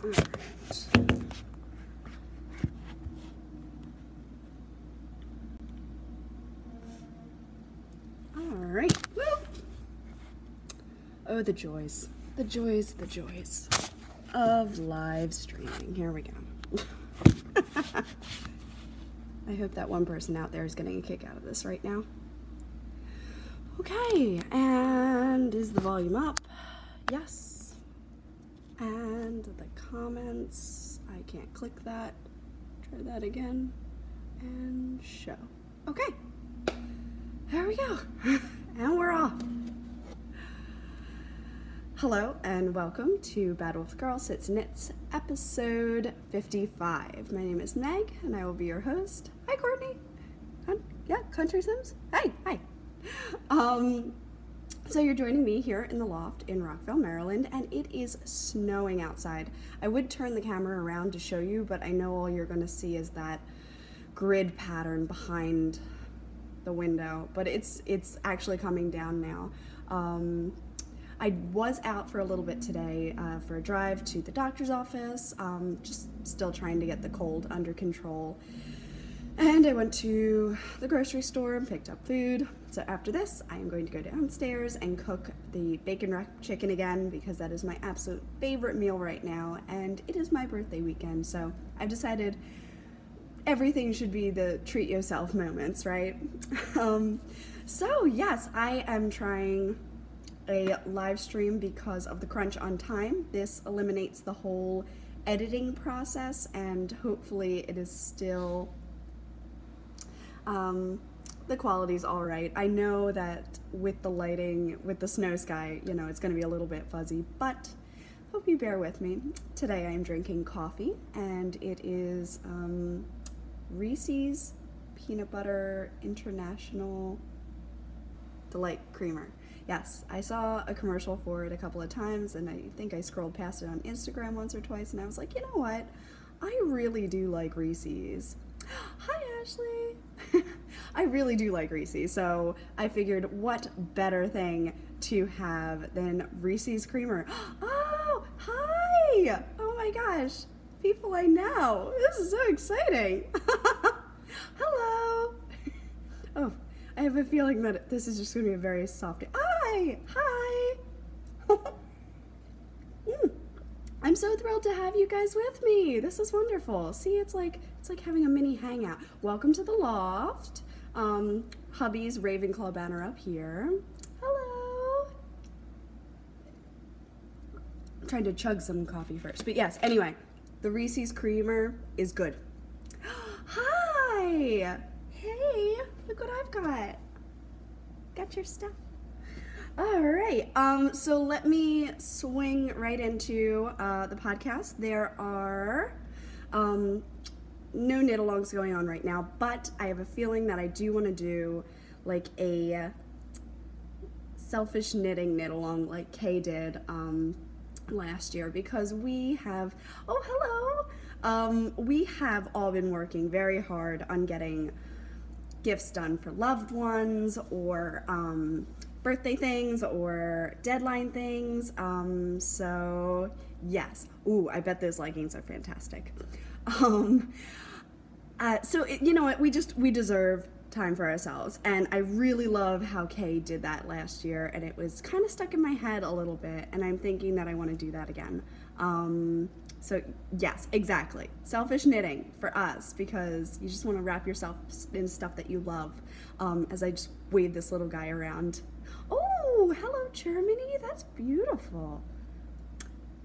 All right. Woo. Oh, the joys, the joys, the joys of live streaming. Here we go. I hope that one person out there is getting a kick out of this right now. Okay, and is the volume up? Yes. And the comments, I can't click that. Try that again. And show. Okay. There we go. And we're off. Hello and welcome to Battle with Girl Sits Knits episode 55. My name is Meg and I will be your host. Hi Courtney. Yeah, Country Sims. Hi. So you're joining me here in the loft in Rockville, Maryland, and it is snowing outside. I would turn the camera around to show you, but I know all you're going to see is that grid pattern behind the window, but it's actually coming down now. I was out for a little bit today for a drive to the doctor's office, just still trying to get the cold under control. And I went to the grocery store and picked up food. So after this, I am going to go downstairs and cook the bacon wrapped chicken again because that is my absolute favorite meal right now. And it is my birthday weekend, so I've decided everything should be the treat yourself moments, right? So yes, I am trying a live stream because of the crunch on time. This eliminates the whole editing process and hopefully it is still the quality's all right. I know that with the lighting, with the snow sky, you know, it's going to be a little bit fuzzy, but hope you bear with me. Today I am drinking coffee and it is Reese's Peanut Butter International Delight Creamer. Yes, I saw a commercial for it a couple of times and I think I scrolled past it on Instagram once or twice and I was like, you know what? I really do like Reese's. Hi, Ashley. I really do like Reese's, so I figured what better thing to have than Reese's Creamer. Oh, hi! Oh my gosh, people I know. This is so exciting. Hello. Oh, I have a feeling that this is just going to be a very soft. Hi! I'm so thrilled to have you guys with me. This is wonderful. See, it's like having a mini hangout. Welcome to the loft. Hubby's Ravenclaw banner up here. Hello. I'm trying to chug some coffee first, but yes. Anyway, the Reese's Creamer is good. Hi. Hey, look what I've got. Got your stuff. All right, so let me swing right into the podcast. There are no knit-alongs going on right now, but I have a feeling that I do want to do like a selfish knitting knit-along like Kay did last year because we have, oh hello, we have all been working very hard on getting gifts done for loved ones or birthday things or deadline things, so yes. Ooh, I bet those leggings are fantastic. So you know what, we deserve time for ourselves, and I really love how Kay did that last year, and it was kind of stuck in my head a little bit, and I'm thinking that I want to do that again. So yes, exactly. Selfish knitting for us, because you just want to wrap yourself in stuff that you love, as I just wave this little guy around. Oh, hello Germany, that's beautiful.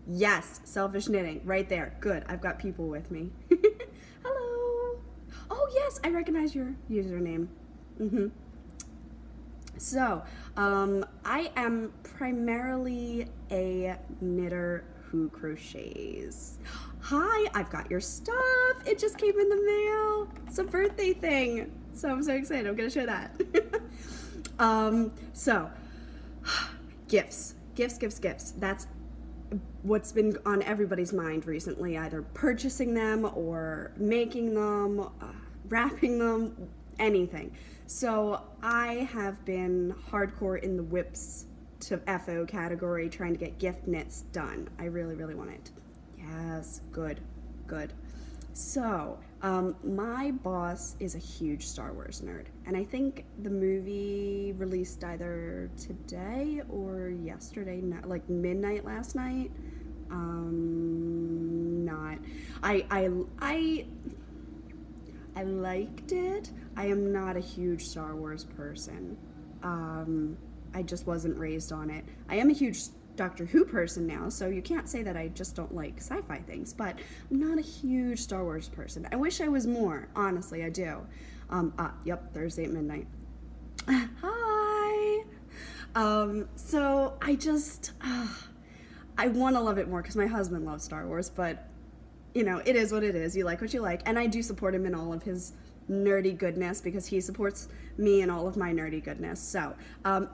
Yes, selfish knitting, right there. Good, I've got people with me. Hello. Oh yes, I recognize your username. So, I am primarily a knitter who crochets. Hi, I've got your stuff. It just came in the mail. It's a birthday thing. So I'm so excited. I'm gonna share that. So gifts. That's what's been on everybody's mind recently, either purchasing them or making them, wrapping them, anything. So I have been hardcore in the whips to FO category trying to get gift knits done. I really want it. Yeah. Yes, good, good. So, my boss is a huge Star Wars nerd, and I think the movie released either today or yesterday, like midnight last night. Not. I liked it. I am not a huge Star Wars person. I just wasn't raised on it. I am a huge Doctor Who person now, so you can't say that I just don't like sci-fi things, but I'm not a huge Star Wars person. I wish I was more, honestly, I do. Yep, Thursday at midnight. Hi! So I just, I want to love it more because my husband loves Star Wars, but, you know, it is what it is. You like what you like, and I do support him in all of his nerdy goodness because he supports me and all of my nerdy goodness. So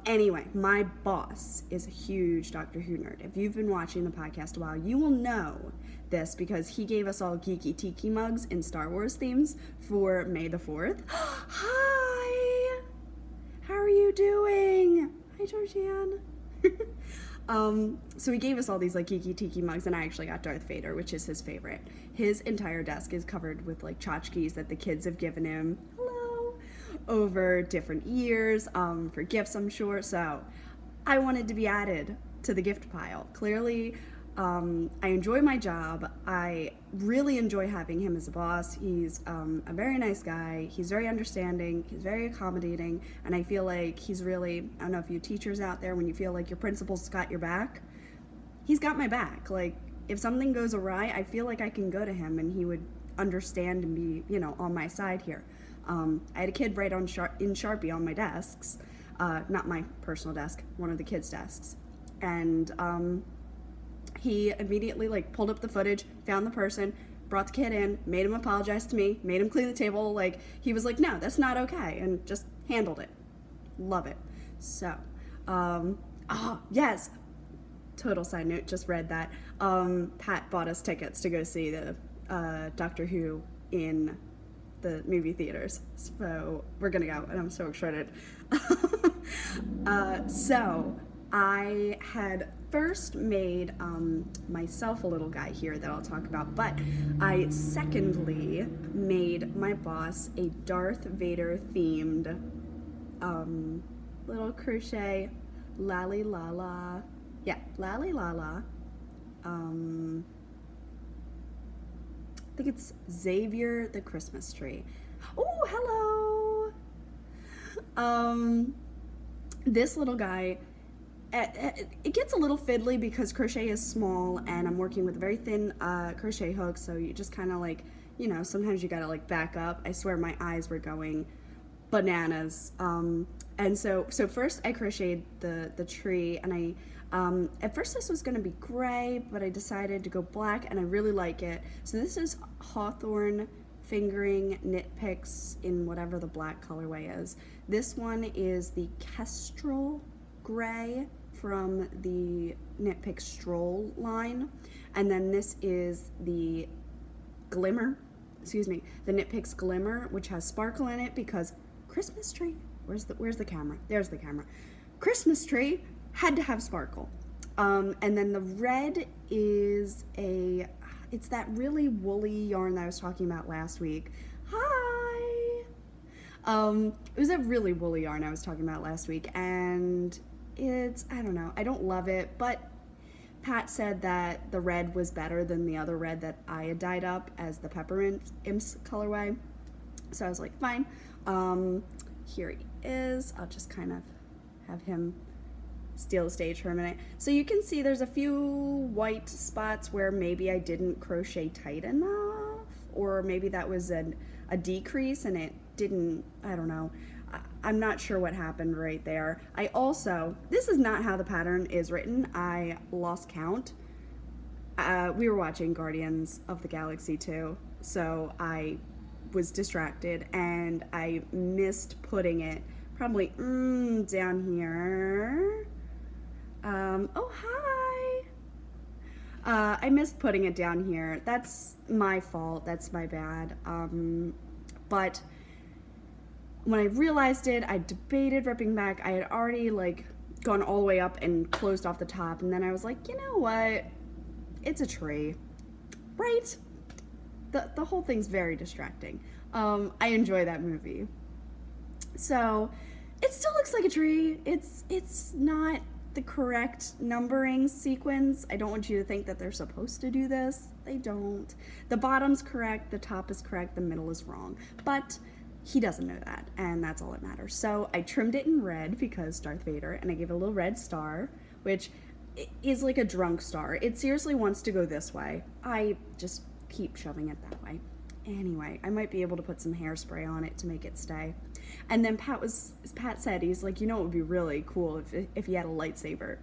anyway, my boss is a huge Doctor Who nerd. If you've been watching the podcast a while, you will know this because he gave us all Geeky Tiki mugs in Star Wars themes for May the 4th. Hi! How are you doing? Hi, Georgianne. So he gave us all these like Geeky Tiki mugs, and I actually got Darth Vader, which is his favorite. His entire desk is covered with like tchotchkes that the kids have given him, hello, over different years, for gifts, I'm sure. So I wanted to be added to the gift pile. Clearly, I enjoy my job. I really enjoy having him as a boss. He's a very nice guy. He's very understanding. He's very accommodating. And I feel like he's really, I don't know if you teachers out there, when you feel like your principal's got your back, he's got my back. Like, if something goes awry, I feel like I can go to him and he would understand and be, you know, on my side here. I had a kid write in Sharpie on my desks, not my personal desk, one of the kids' desks. And, he immediately like pulled up the footage, found the person, brought the kid in, made him apologize to me, made him clean the table. Like, he was like, no, that's not okay, and just handled it. Love it. So, yes, total side note, just read that. Pat bought us tickets to go see the Doctor Who in the movie theaters. So we're gonna go, and I'm so excited. So I had first made myself a little guy here that I'll talk about, but I secondly made my boss a Darth Vader themed little crochet lally lala. Yeah, lally lala. I think it's Xavier the Christmas tree. Oh, hello! This little guy, it gets a little fiddly because crochet is small and I'm working with a very thin crochet hook, so you just kind of like, you know, sometimes you gotta like back up. I swear my eyes were going bananas. And so first I crocheted the tree, and I at first this was gonna be gray, but I decided to go black, and I really like it. So this is Hawthorne fingering Nitpicks in whatever the black colorway is. This one is the Kestrel gray from the Nitpicks Stroll line, and then this is the Glimmer, the Nitpicks Glimmer, which has sparkle in it because Christmas tree. Where's the camera? There's the camera. Christmas tree had to have sparkle. And then the red is it's that really woolly yarn that I was talking about last week. Hi! It was a really woolly yarn I was talking about last week, and it's, I don't know, I don't love it, but Pat said that the red was better than the other red that I had dyed up as the Peppermint Imps colorway. So I was like, fine. Here he is. I'll just kind of have him steal the stage for a minute. So you can see there's a few white spots where maybe I didn't crochet tight enough, or maybe that was a decrease and it didn't, I don't know. I'm not sure what happened right there. I also, this is not how the pattern is written. I lost count. We were watching Guardians of the Galaxy 2, so I was distracted and I missed putting it probably down here. Oh, hi. I missed putting it down here. That's my fault. That's my bad. But when I realized it, I debated ripping back. I had already like gone all the way up and closed off the top, and then I was like, you know what? It's a tree. right? The whole thing's very distracting. I enjoy that movie. So it still looks like a tree. It's not the correct numbering sequence. I don't want you to think that they're supposed to do this. They don't. The bottom's correct, the top is correct, the middle is wrong. But he doesn't know that, and that's all that matters. So I trimmed it in red because Darth Vader, and I gave it a little red star, which is like a drunk star. It seriously wants to go this way. I just keep shoving it that way. Anyway, I might be able to put some hairspray on it to make it stay. And then Pat said, he's like, you know, it would be really cool if he had a lightsaber.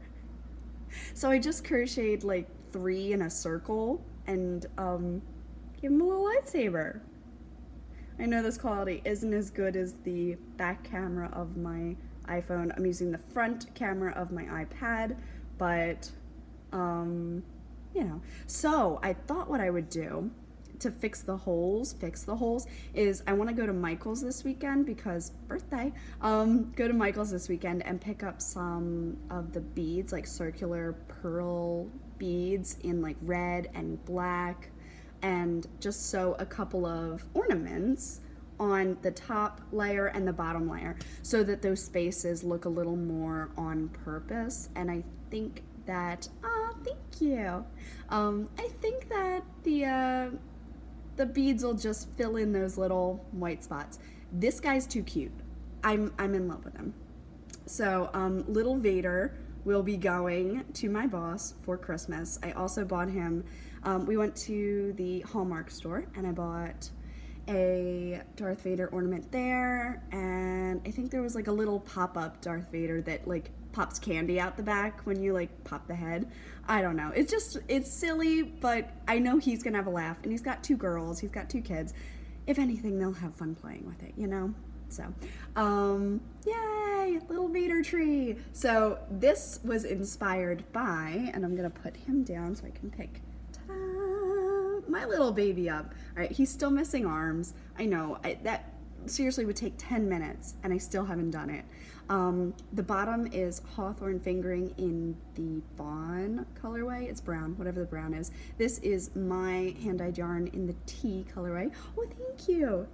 So I just crocheted like 3 in a circle and gave him a little lightsaber. I know this quality isn't as good as the back camera of my iPhone. I'm using the front camera of my iPad, but you know. So I thought what I would do to fix the holes is I want to go to Michael's this weekend because birthday. Go to Michael's this weekend and pick up some of the beads, like circular pearl beads in like red and black, and just sew a couple of ornaments on the top layer and the bottom layer so that those spaces look a little more on purpose. And I think that, thank you. I think that the beads will just fill in those little white spots. This guy's too cute. I'm in love with him. So little Vader will be going to my boss for Christmas. I also bought him, we went to the Hallmark store and I bought a Darth Vader ornament there, and I think there was like a little pop-up Darth Vader that like pops candy out the back when you like pop the head. I don't know. It's silly, but I know he's gonna have a laugh, and he's got 2 girls, he's got 2 kids. If anything, they'll have fun playing with it, you know? So, yay, little Vader tree. So this was inspired by, and I'm gonna put him down so I can pick, ta-da, my little baby up. All right, he's still missing arms. I know, that seriously would take 10 minutes, and I still haven't done it. The bottom is Hawthorne fingering in the Fawn colorway. It's brown, whatever the brown is. This is my hand-dyed yarn in the tea colorway. Oh, thank you.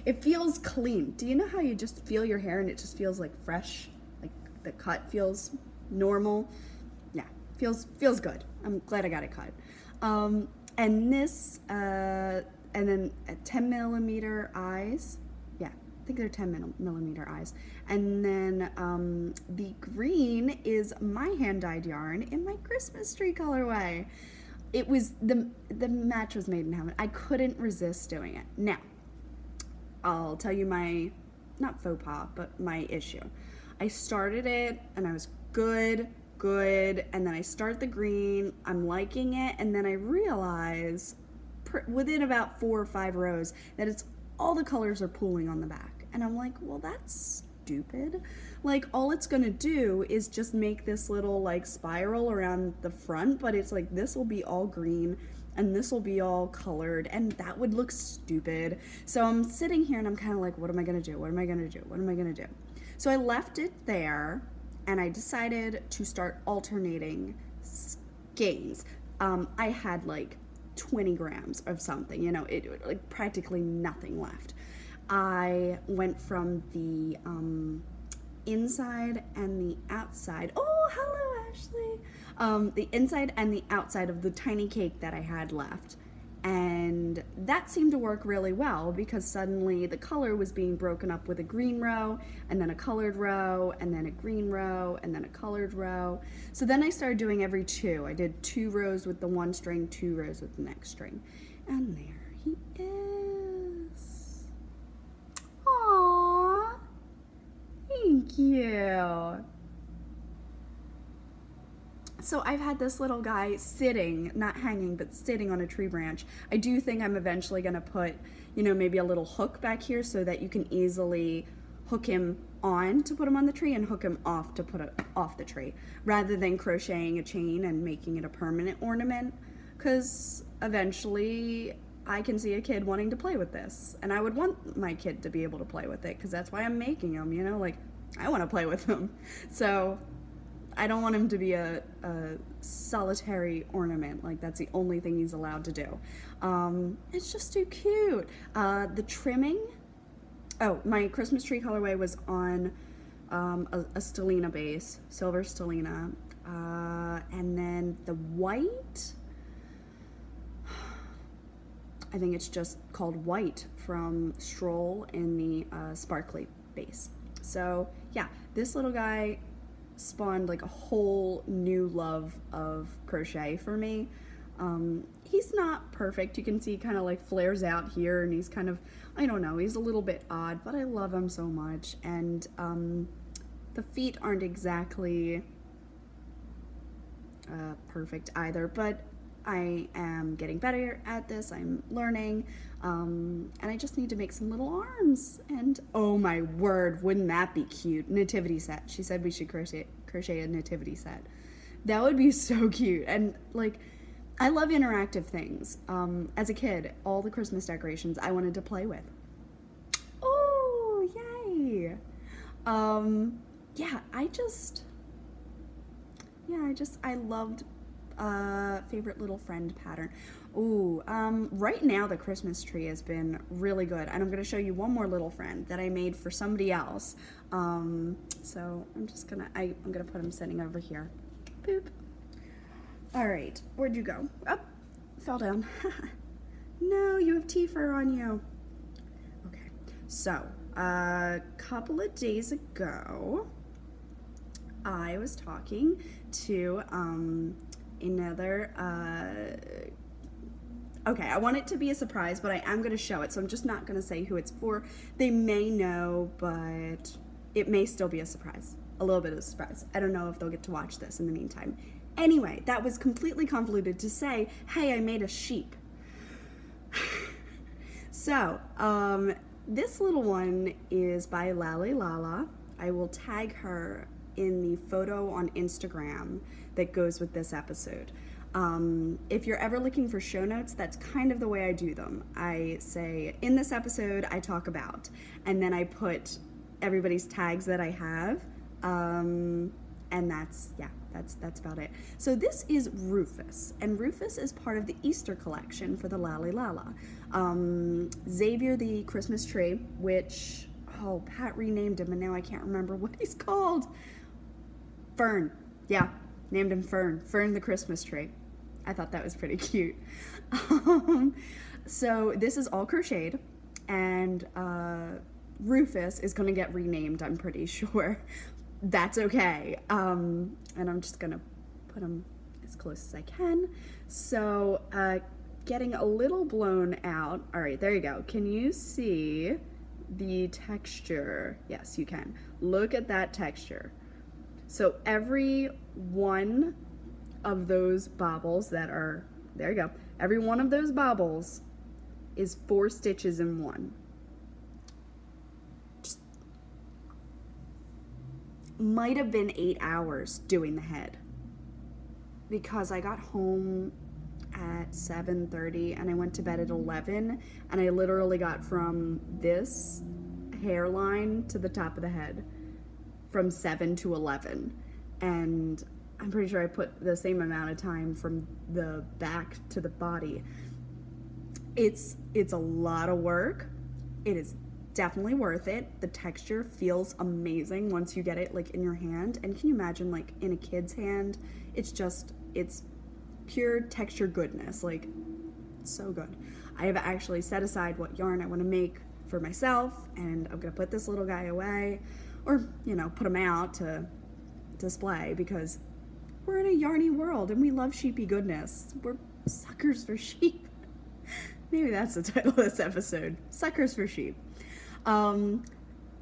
It feels clean. Do you know how you just feel your hair and it just feels like fresh? Like the cut feels normal? Yeah, feels good. I'm glad I got it cut. And this, and then 10 millimeter eyes. Yeah, I think they're 10 millimeter eyes. And then the green is my hand-dyed yarn in my Christmas tree colorway. It was, the match was made in heaven. I couldn't resist doing it. Now, I'll tell you my, not faux pas, but my issue. I started it and I was good, and then I start the green, I'm liking it, and then I realize within about 4 or 5 rows that it's all the colors are pooling on the back. And I'm like, well, that's stupid. Like, all it's gonna do is just make this little like spiral around the front, but it's like this will be all green and this will be all colored, and that would look stupid. So I'm sitting here and I'm kind of like, what am I gonna do? What am I gonna do? What am I gonna do? So I left it there and I decided to start alternating skeins. I had like 20 grams of something, you know, it like practically nothing left. I went from the inside and the outside. Oh, hello, Ashley. The inside and the outside of the tiny cake that I had left. And that seemed to work really well because suddenly the color was being broken up with a green row and then a colored row and then a green row and then a colored row. So then I started doing every 2. I did 2 rows with the one string, 2 rows with the next string. And there he is. Aww. Thank you. So I've had this little guy sitting, not hanging, but sitting on a tree branch. I do think I'm eventually gonna put, you know, maybe a little hook back here so that you can easily hook him on to put him on the tree and hook him off to put it off the tree, rather than crocheting a chain and making it a permanent ornament, because eventually I can see a kid wanting to play with this, and I would want my kid to be able to play with it, because that's why I'm making them, you know, like, I want to play with them. So I don't want him to be a solitary ornament, like that's the only thing he's allowed to do. It's just too cute. The trimming, oh, my Christmas tree colorway was on a stellina base, silver stellina, and then the white, I think it's just called white from Stroll in the sparkly base. So yeah, this little guy spawned like a whole new love of crochet for me. He's not perfect. You can see he kind of like flares out here, and he's kind of, I don't know, he's a little bit odd, but I love him so much. And the feet aren't exactly perfect either, but I am getting better at this. I'm learning, and I just need to make some little arms. And oh my word, wouldn't that be cute? Nativity set. She said we should crochet a nativity set. That would be so cute. And like, I love interactive things. As a kid, all the Christmas decorations I wanted to play with. Oh, yay. Yeah, I loved favorite little friend pattern. Ooh, right now the Christmas tree has been really good, and I'm going to show you one more little friend that I made for somebody else. So I'm just gonna, I'm gonna put him sitting over here. Boop. All right, where'd you go? Oh, fell down. No, you have tea fur on you. Okay, so a couple of days ago, I was talking to another, okay, I want it to be a surprise, but I am going to show it, so I'm just not going to say who it's for. They may know, but it may still be a surprise. A little bit of a surprise. I don't know if they'll get to watch this in the meantime. Anyway, that was completely convoluted to say, hey, I made a sheep. So, this little one is by Lally Lala. I will tag her in the photo on Instagram that goes with this episode. If you're ever looking for show notes, that's kind of the way I do them. I say, in this episode, I talk about, and then I put everybody's tags that I have, and that's, yeah, that's about it. So this is Rufus, and Rufus is part of the Easter collection for the Lally Lala. Xavier the Christmas tree, which, oh, Pat renamed him, and now I can't remember what he's called. Fern, yeah, named him Fern. Fern the Christmas tree. I thought that was pretty cute. So this is all crocheted, and Rufus is gonna get renamed, I'm pretty sure. That's okay. And I'm just gonna put him as close as I can. So getting a little blown out. All right, there you go. Can you see the texture? Yes, you can. Look at that texture. So every one of those bobbles that are, there you go, every one of those bobbles is 4 stitches in one. Just might have been 8 hours doing the head, because I got home at 7:30 and I went to bed at 11, and I literally got from this hairline to the top of the head from 7 to 11, and I'm pretty sure I put the same amount of time from the back to the body. It's a lot of work. It is definitely worth it. The texture feels amazing once you get it like in your hand, and can you imagine like in a kid's hand? It's pure texture goodness. Like, it's so good. I have actually set aside what yarn I want to make for myself, and I'm gonna put this little guy away, or, you know, put him out to display, because we're in a yarny world and we love sheepy goodness. We're suckers for sheep. Maybe that's the title of this episode, Suckers for Sheep.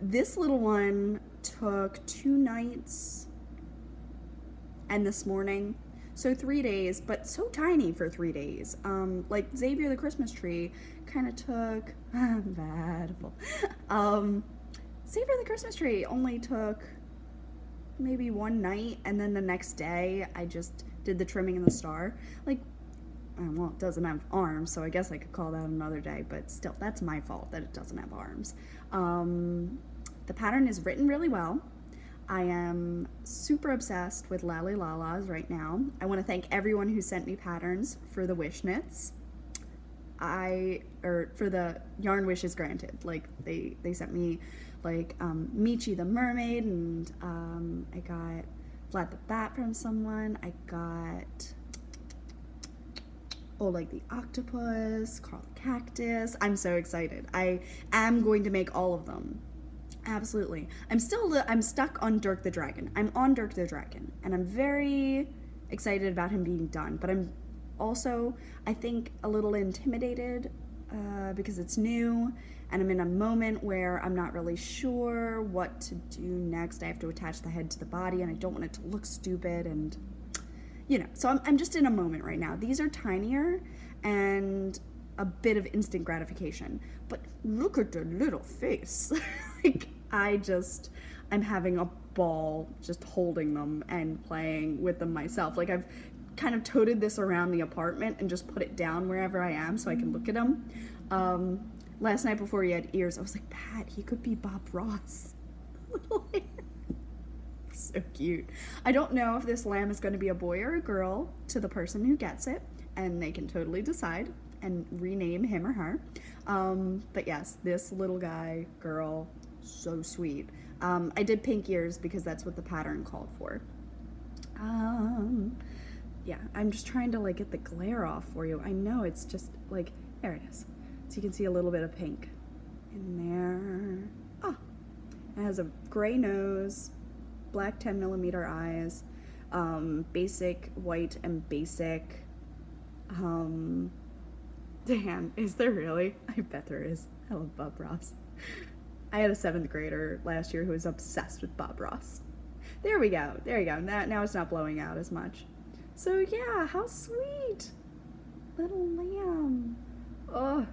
This little one took 2 nights and this morning, so 3 days, but so tiny for 3 days. Like Xavier the Christmas tree kind of took, Xavier the Christmas tree only took maybe 1 night, and then the next day I just did the trimming and the star. Like, well, it doesn't have arms, so I guess I could call that another day, but still, that's my fault that it doesn't have arms. The pattern is written really well. I am super obsessed with Lally Lalas right now. I want to thank everyone who sent me patterns for the wish knits. For the yarn wishes granted. Like they sent me like Michi the mermaid, and I got Vlad the bat from someone. I got like the octopus, Carl the cactus. I'm so excited. I am going to make all of them. Absolutely. I'm stuck on Dirk the Dragon. I'm on Dirk the Dragon, and I'm very excited about him being done, but I'm also, I think, a little intimidated because it's new, and I'm in a moment where I'm not really sure what to do next. I have to attach the head to the body, and I don't want it to look stupid, and you know, so I'm just in a moment right now. These are tinier and a bit of instant gratification, but look at the little face. Like, I'm having a ball just holding them and playing with them myself. Like, I've kind of toted this around the apartment and just put it down wherever I am so I can look at him. Last night before he had ears, I was like, Pat, he could be Bob Ross. Little hair. So cute. I don't know if this lamb is going to be a boy or a girl to the person who gets it, and they can totally decide and rename him or her. But yes, this little guy, girl, so sweet. I did pink ears because that's what the pattern called for. Yeah, I'm just trying to like get the glare off for you. I know it's just like, there it is. So you can see a little bit of pink in there. Oh, it has a gray nose, black 10mm eyes, basic white and basic. Damn, is there really? I bet there is. I love Bob Ross. I had a 7th grader last year who was obsessed with Bob Ross. There we go. There you go. Now it's not blowing out as much. So yeah, how sweet. Little lamb. Oh.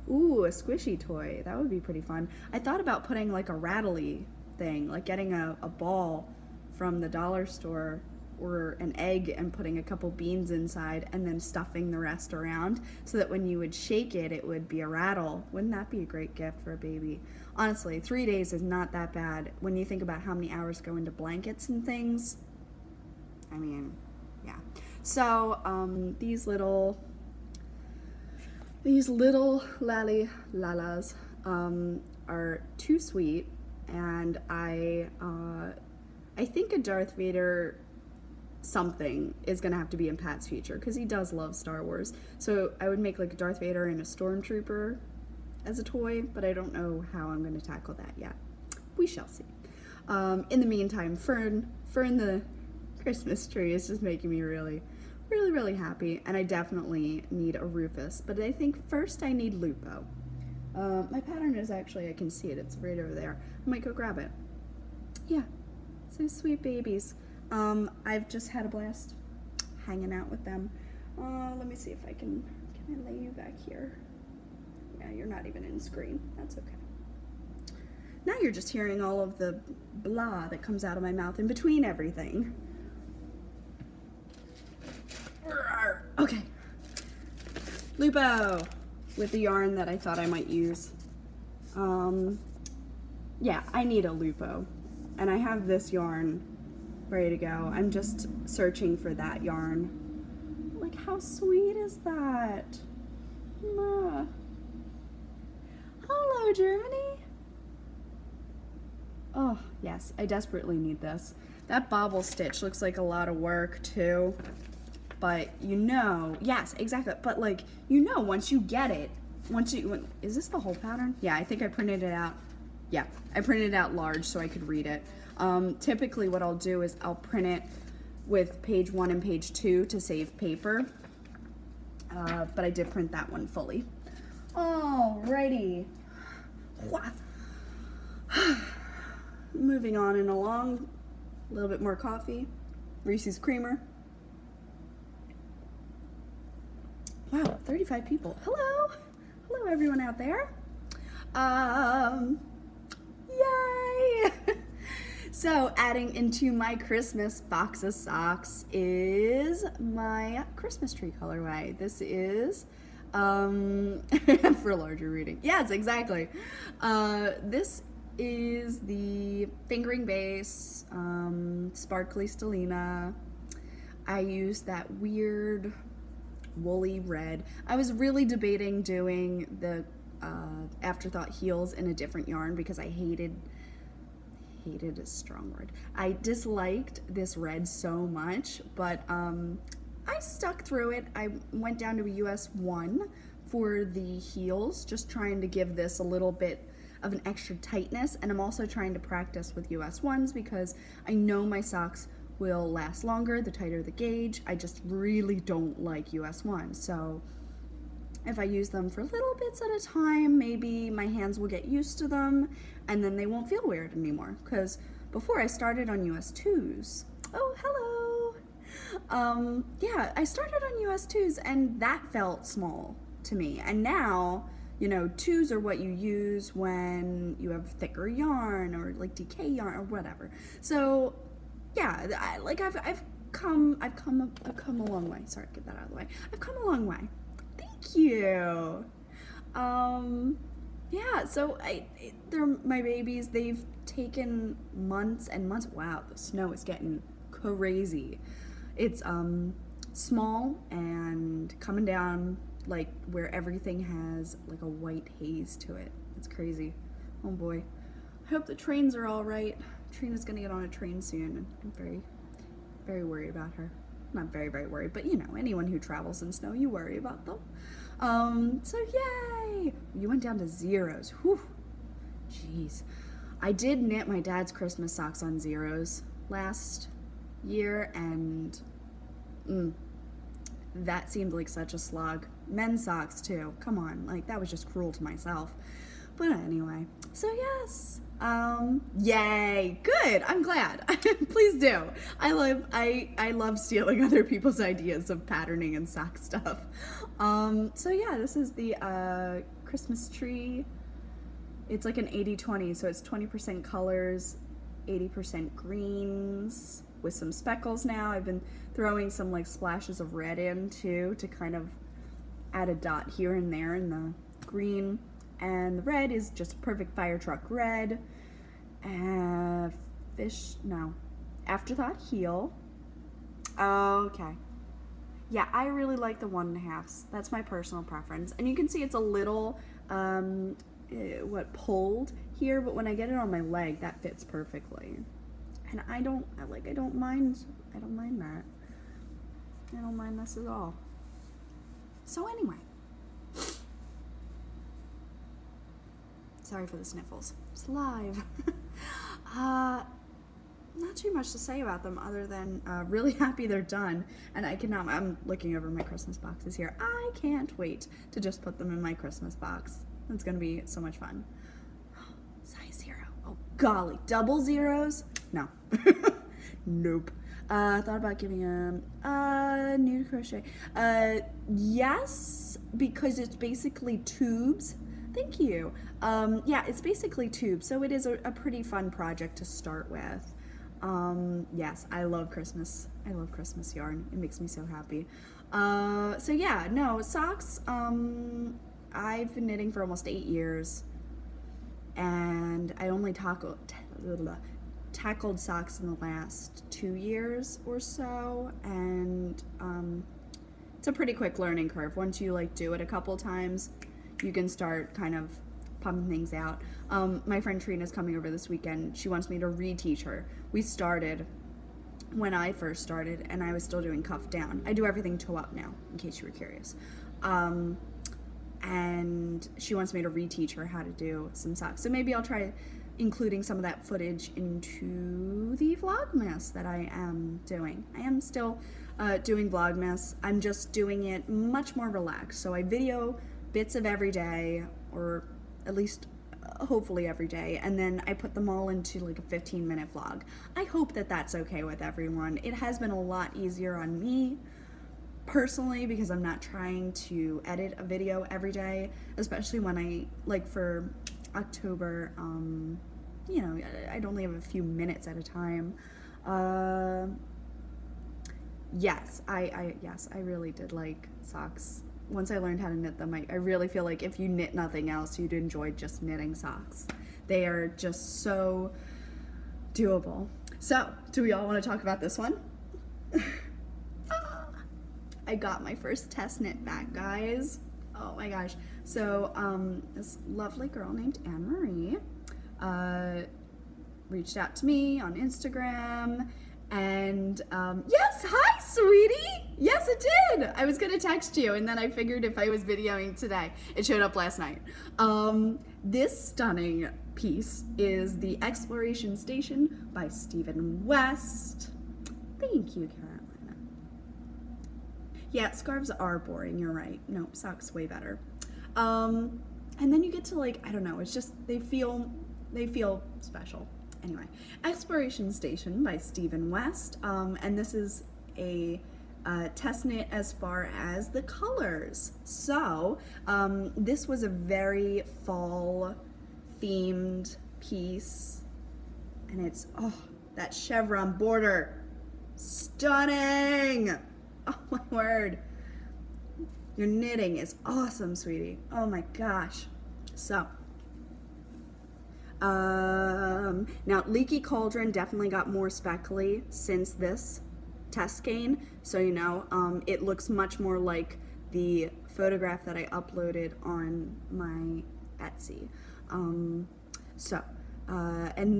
Ooh, a squishy toy. That would be pretty fun. I thought about putting like a rattly thing, like getting a ball from the dollar store or an egg and putting a couple beans inside and then stuffing the rest around so that when you would shake it, it would be a rattle. Wouldn't that be a great gift for a baby? Honestly, 3 days is not that bad when you think about how many hours go into blankets and things. I mean, yeah. So, these little Lally Lalas are too sweet, and I think a Darth Vader something is gonna have to be in Pat's future because he does love Star Wars. So I would make like a Darth Vader and a Stormtrooper as a toy, but I don't know how I'm gonna tackle that yet. We shall see. In the meantime, Fern the Christmas tree is just making me really happy, and I definitely need a Rufus, but I think first I need Lupo. My pattern is actually, I can see it, it's right over there. I might go grab it. Yeah, so sweet babies. I've just had a blast hanging out with them. Let me see if I can I lay you back here? Yeah, you're not even in screen. That's okay. Now you're just hearing all of the blah that comes out of my mouth in between everything. Okay. Lupo with the yarn that I thought I might use. Yeah, I need a Lupo. And I have this yarn ready to go. I'm just searching for that yarn. Like, how sweet is that? Hello, Germany. Oh, yes, I desperately need this. That bobble stitch looks like a lot of work, too. But, you know, yes, exactly. But, like, you know, once you get it, is this the whole pattern? Yeah, I think I printed it out. Yeah, I printed it out large so I could read it. Typically what I'll do is I'll print it with page 1 and page 2 to save paper. But I did print that one fully. Alrighty. Moving on and along. A little bit more coffee. Reese's Creamer. Wow, 35 people. Hello. Hello everyone out there. Yay! So adding into my Christmas box of socks is my Christmas tree colorway. This is, for larger reading. Yes, exactly. This is the fingering base, sparkly stellina. I used that weird woolly red. I was really debating doing the Afterthought heels in a different yarn because I hated is a strong word. I disliked this red so much, but I stuck through it. I went down to a US 1 for the heels, just trying to give this a little bit of an extra tightness, and I'm also trying to practice with US 1s because I know my socks will last longer the tighter the gauge. I just really don't like US 1s, so if I use them for little bits at a time, maybe my hands will get used to them and then they won't feel weird anymore. Because before I started on US 2s, oh, hello. Yeah, I started on US 2s and that felt small to me. And now, you know, 2s are what you use when you have thicker yarn or like DK yarn or whatever. So yeah, I've come a long way. Sorry, get that out of the way. I've come a long way. Thank you. Yeah, so they're my babies. They've taken months and months. Wow, the snow is getting crazy. It's small and coming down like where everything has like a white haze to it. It's crazy. Oh boy. I hope the trains are all right. Trina's gonna get on a train soon. I'm very, very worried about her. Not very, very worried, but you know, anyone who travels in snow, you worry about them. So yay! You went down to zeros. Whew. Jeez. I did knit my dad's Christmas socks on zeros last year, and that seemed like such a slog. Men's socks too. Come on, like that was just cruel to myself. But anyway, so yes. Yay, good, I'm glad. Please do. I love stealing other people's ideas of patterning and sock stuff. So yeah, this is the Christmas tree. It's like an 80-20, so it's 20% colors, 80% greens with some speckles now. I've been throwing some like splashes of red in too to kind of add a dot here and there in the green. And the red is just perfect fire truck red. Afterthought heel. Okay. Yeah, I really like the 1.5s. That's my personal preference. And you can see it's a little, pulled here, but when I get it on my leg, that fits perfectly. And I don't mind that. I don't mind this at all. So anyway. Sorry for the sniffles. It's live. Not too much to say about them other than really happy they're done. And I'm looking over my Christmas boxes here. I can't wait to just put them in my Christmas box. It's gonna be so much fun. Size 0. Oh golly, double zeros? No. Nope. Thought about giving him new crochet. Yes, because it's basically tubes. Thank you. Yeah, it's basically tubes, so it is a pretty fun project to start with. Yes, I love Christmas. I love Christmas yarn. It makes me so happy. So yeah, no, socks, I've been knitting for almost 8 years, and I only tackled socks in the last 2 years or so, and it's a pretty quick learning curve. Once you like do it a couple times, you can start kind of pumping things out. My friend Trina's coming over this weekend. She wants me to reteach her. We started when I first started, and I was still doing cuff down. I do everything toe up now, in case you were curious. And she wants me to reteach her how to do some socks. So maybe I'll try including some of that footage into the Vlogmas that I am doing. I am still doing Vlogmas. I'm just doing it much more relaxed. So I video bits of every day, or at least hopefully every day, and then I put them all into like a 15-minute vlog. I hope that that's okay with everyone. It has been a lot easier on me personally because I'm not trying to edit a video every day, especially when I, like for October, you know, I'd only have a few minutes at a time. Yes, I really did like socks. Once I learned how to knit them, I really feel like if you knit nothing else, you'd enjoy just knitting socks. They are just so doable. So, do we all want to talk about this one? I got my first test knit back, guys. Oh my gosh. So, this lovely girl named Anne-Marie reached out to me on Instagram, and yes, hi sweetie! Yes, it did! I was gonna text you, and then I figured if I was videoing today, it showed up last night. This stunning piece is the Exploration Station by Stephen West. Thank you, Carolina. Yeah, scarves are boring, you're right. Nope, socks way better. And then you get to, like, I don't know, it's just, they feel special. Anyway, Exploration Station by Stephen West, and this is a test knit as far as the colors. So, this was a very fall themed piece, and it's, oh, that chevron border, stunning! Oh my word. Your knitting is awesome, sweetie. Oh my gosh. So, now Leaky Cauldron definitely got more speckly since this test skein. So, you know, it looks much more like the photograph that I uploaded on my Etsy. And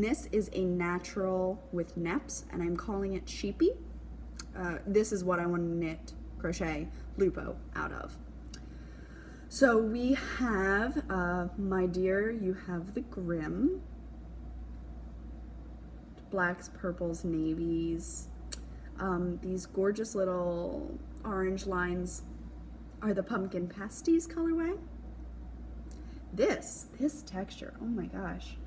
this is a natural with neps, and I'm calling it Sheepy. This is what I want to knit, crochet, Lupo out of. So we have, my dear, you have the Grim. Blacks, purples, navies. These gorgeous little orange lines are the Pumpkin Pasties colorway. This texture, oh my gosh.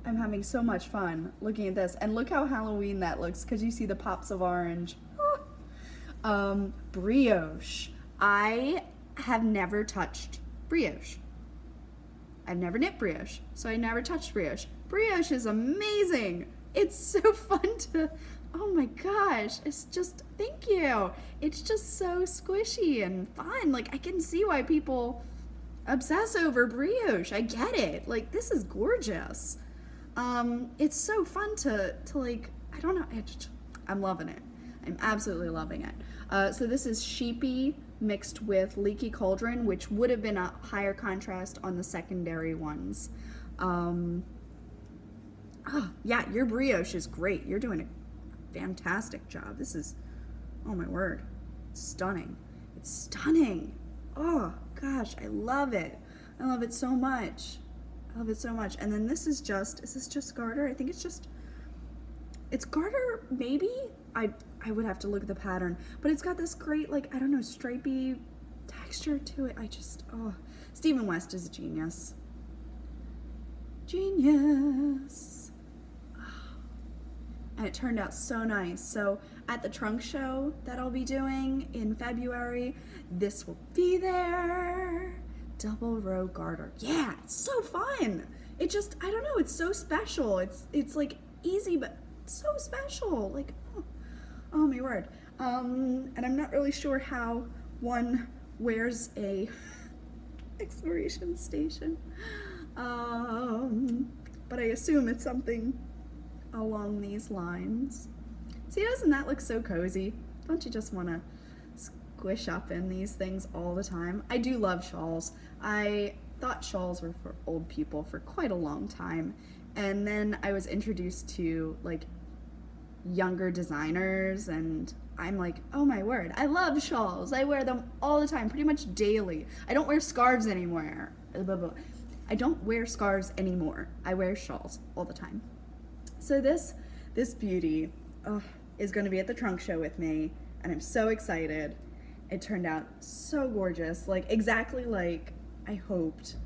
I'm having so much fun looking at this. And look how Halloween that looks, because you see the pops of orange. Brioche. I have never touched brioche. I've never knit brioche, so I never touched brioche. Brioche is amazing. It's so fun to, oh my gosh, it's just, thank you. It's just so squishy and fun. Like, I can see why people obsess over brioche. I get it. Like, this is gorgeous. It's so fun to like, I don't know, I'm loving it. I'm absolutely loving it. So this is Sheepy mixed with Leaky Cauldron, which would have been a higher contrast on the secondary ones. Oh, yeah, your brioche is great. You're doing a fantastic job. This is, oh my word, it's stunning. It's stunning. Oh gosh, I love it. I love it so much. I love it so much. And then this is this just garter? I think it's garter, maybe? I would have to look at the pattern, but it's got this great, like, I don't know, stripy texture to it. Oh, Stephen West is a genius. Genius. Oh. And it turned out so nice. So at the trunk show that I'll be doing in February, this will be there. Double row garter. Yeah, it's so fun. It just, I don't know, it's so special. It's like easy, but so special. Like, oh my word. And I'm not really sure how one wears a Exploration Station. But I assume it's something along these lines. See, doesn't that look so cozy? Don't you just want to squish up in these things all the time? I do love shawls. I thought shawls were for old people for quite a long time. And then I was introduced to, like, younger designers, and I'm like, oh my word, I love shawls. I wear them all the time, pretty much daily. I don't wear scarves anymore. I don't wear scarves anymore. I wear shawls all the time. So this beauty is going to be at the trunk show with me, and I'm so excited. It turned out so gorgeous, like exactly like I hoped.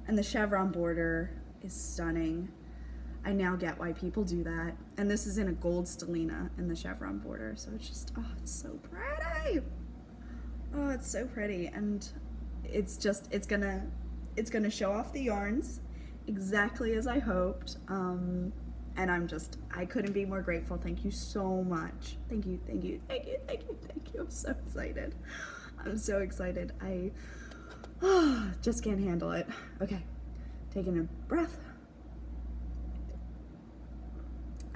And the chevron border is stunning. I now get why people do that. And this is in a gold stellina in the chevron border. So it's just, oh, it's so pretty. Oh, it's so pretty. And it's just, it's gonna show off the yarns exactly as I hoped. And I couldn't be more grateful. Thank you so much. Thank you, thank you, thank you, thank you, thank you. I'm so excited. I'm so excited. I just can't handle it. Okay, taking a breath.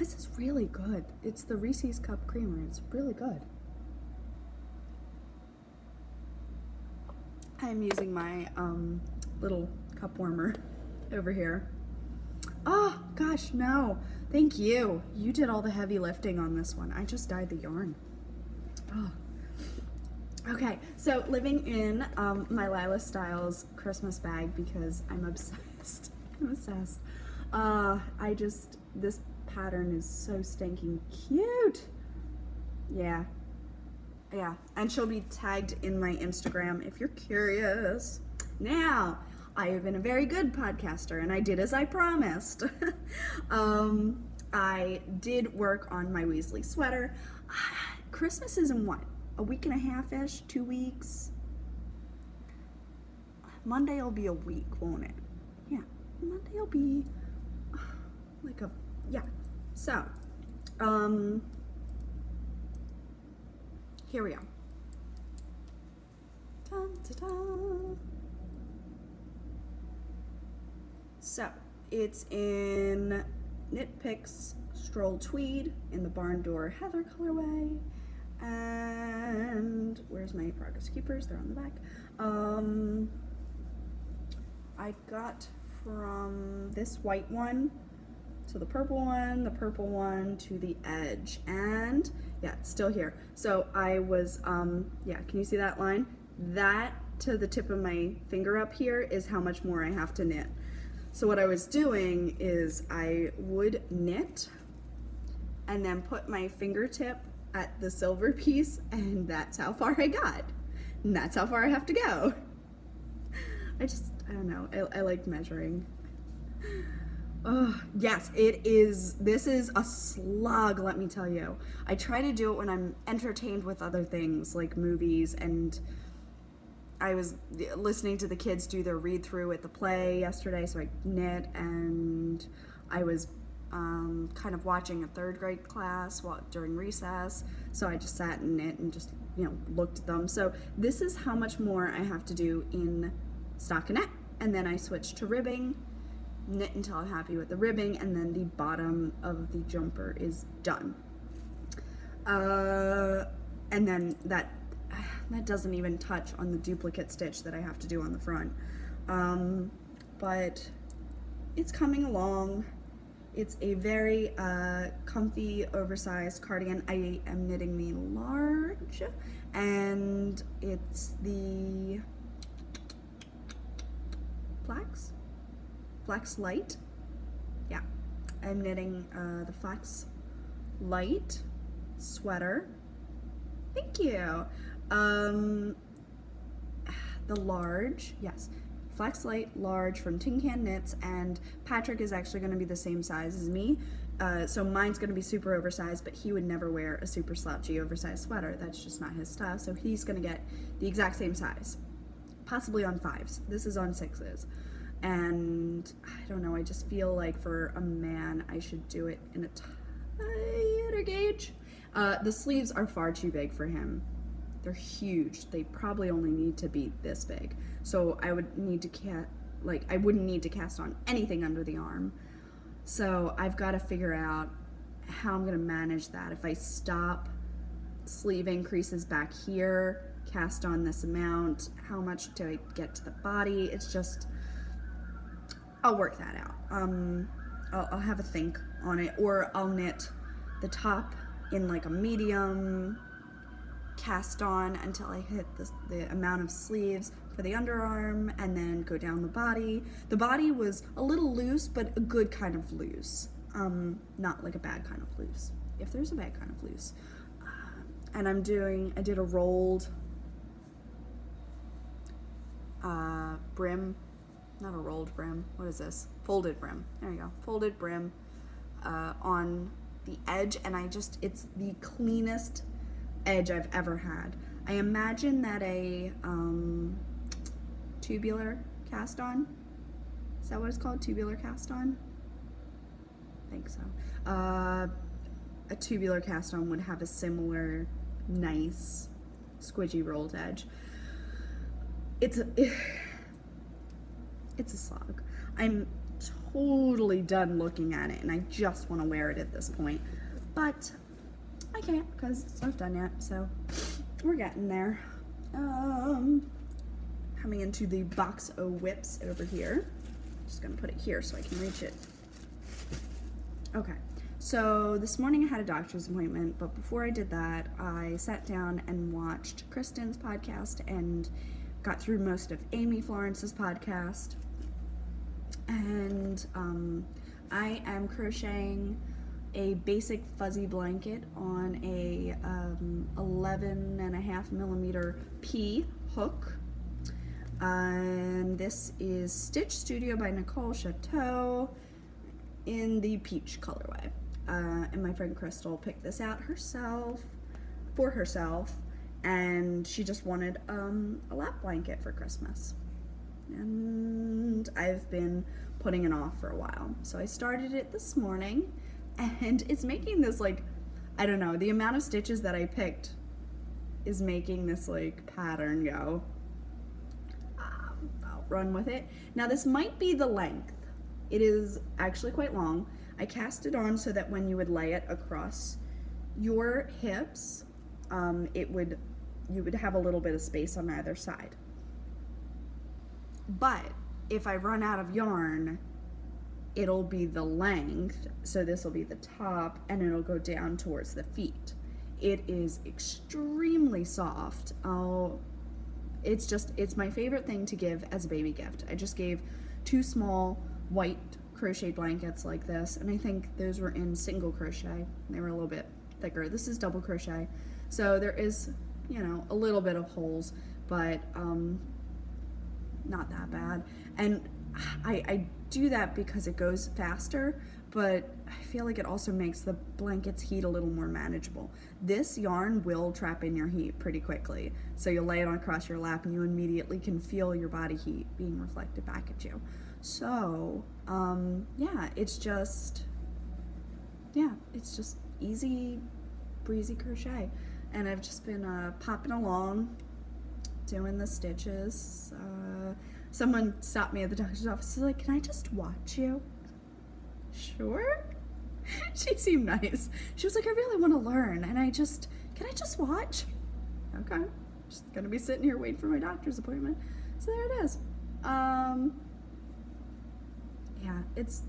This is really good. It's the Reese's Cup Creamer. It's really good. I'm using my little cup warmer over here. Oh gosh, no. Thank you. You did all the heavy lifting on this one. I just dyed the yarn. Oh. Okay, so living in my Lila Styles Christmas bag because I'm obsessed. I'm obsessed. This pattern is so stinking cute. Yeah. Yeah, and she'll be tagged in my Instagram if you're curious. Now, I have been a very good podcaster, and I did as I promised. I did work on my Weasley sweater. Christmas is in what? A week and a half-ish? 2 weeks? Monday will be a week, won't it? Yeah, Monday will be like a, yeah. So, here we go. Dun, dun, dun. So, it's in Nitpicks Stroll Tweed in the Barn Door Heather colorway. And where's my Progress Keepers? They're on the back. I got from this white one to the purple one to the edge, and yeah, it's still here. So I was, yeah, can you see that line? That to the tip of my finger up here is how much more I have to knit. So what I was doing is I would knit and then put my fingertip at the silver piece, and that's how far I got. And that's how far I have to go. I don't know, I like measuring. Oh, yes, this is a slog, let me tell you. I try to do it when I'm entertained with other things like movies, and I was listening to the kids do their read-through at the play yesterday, so I knit, and I was kind of watching a 3rd grade class during recess, so I just sat and knit and just, you know, looked at them. So this is how much more I have to do in stockinette, and then I switch to ribbing, knit until I'm happy with the ribbing, and then the bottom of the jumper is done. And then that doesn't even touch on the duplicate stitch that I have to do on the front. But it's coming along. It's a very comfy, oversized cardigan. I am knitting the large, and it's the Flax Light. Yeah, I'm knitting the Flax Light sweater. Thank you. The large, yes. Flax Light large from Tin Can Knits, and Patrick is actually going to be the same size as me, so mine's going to be super oversized, but he would never wear a super slouchy oversized sweater. That's just not his style, so he's going to get the exact same size, possibly on 5s. This is on 6s, and I don't know, I just feel like for a man I should do it in a tighter gauge. The sleeves are far too big for him. They're huge. They probably only need to be this big. So I would need to I wouldn't need to cast on anything under the arm. So I've got to figure out how I'm going to manage that. If I stop sleeve increases back here, cast on this amount, how much do I get to the body? It's just, I'll work that out. I'll have a think on it, or I'll knit the top in like a medium, cast on until I hit the amount of sleeves for the underarm, and then go down the body. The body was a little loose, but a good kind of loose. Not like a bad kind of loose, if there's a bad kind of loose. And I did a rolled brim, not a rolled brim, what is this? Folded brim, there you go, folded brim on the edge, and it's the cleanest edge I've ever had. I imagine that a tubular cast on, is that what it's called, tubular cast on? I think so. A tubular cast on would have a similar nice squidgy rolled edge. It's a slog. I'm totally done looking at it and I just want to wear it at this point, but I can't because it's not done yet, so we're getting there. Coming into the box of whips over here. Just gonna put it here so I can reach it. Okay, so this morning I had a doctor's appointment, but before I did that, I sat down and watched Kristen's podcast and got through most of Amy Florence's podcast. And I am crocheting a basic fuzzy blanket on a 11.5 millimeter P hook. And this is Stitch Studio by Nicole Chateau in the peach colorway. And my friend Crystal picked this out for herself, and she just wanted a lap blanket for Christmas. And I've been putting it off for a while. So I started it this morning, and it's making this, like, I don't know, the amount of stitches that I picked is making this like pattern go. I'll run with it. Now this might be the length. It is actually quite long. I cast it on so that when you would lay it across your hips, you would have a little bit of space on either side. But if I run out of yarn, it'll be the length, so this will be the top, and it'll go down towards the feet. It is extremely soft. It's my favorite thing to give as a baby gift. I just gave 2 small white crochet blankets like this, and I think those were in single crochet. They were a little bit thicker. This is double crochet, so there is, you know, a little bit of holes, but not that bad. And I do that because it goes faster, but I feel like it also makes the blanket's heat a little more manageable. This yarn will trap in your heat pretty quickly, so you'll lay it on across your lap and you immediately can feel your body heat being reflected back at you. So yeah, it's just easy breezy crochet, and I've just been popping along doing the stitches. Someone stopped me at the doctor's office. She's like, "Can I just watch you?" Sure. She seemed nice. She was like, "I really want to learn, and can I just watch?" Okay. Just gonna be sitting here waiting for my doctor's appointment. So there it is. Yeah,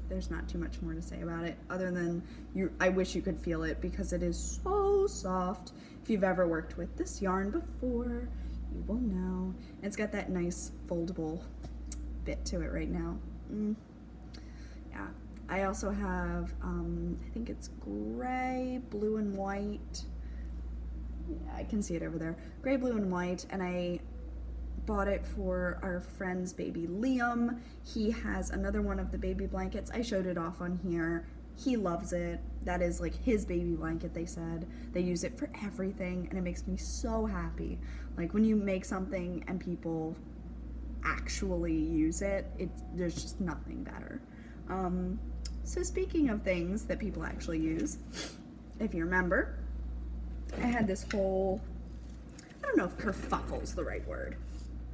there's not too much more to say about it other than I wish you could feel it because it is so soft. If you've ever worked with this yarn before, you will know. It's got that nice foldable bit to it right now. Yeah. I also have, I think it's gray, blue, and white. Yeah, I can see it over there. Gray, blue, and white, and I bought it for our friend's baby Liam. He has another one of the baby blankets. I showed it off on here. He loves it. That is like his baby blanket, they said. They use it for everything, and it makes me so happy. Like when you make something and people actually use it, there's just nothing better. So speaking of things that people actually use, if you remember, I had this whole, I don't know if kerfuffle's the right word.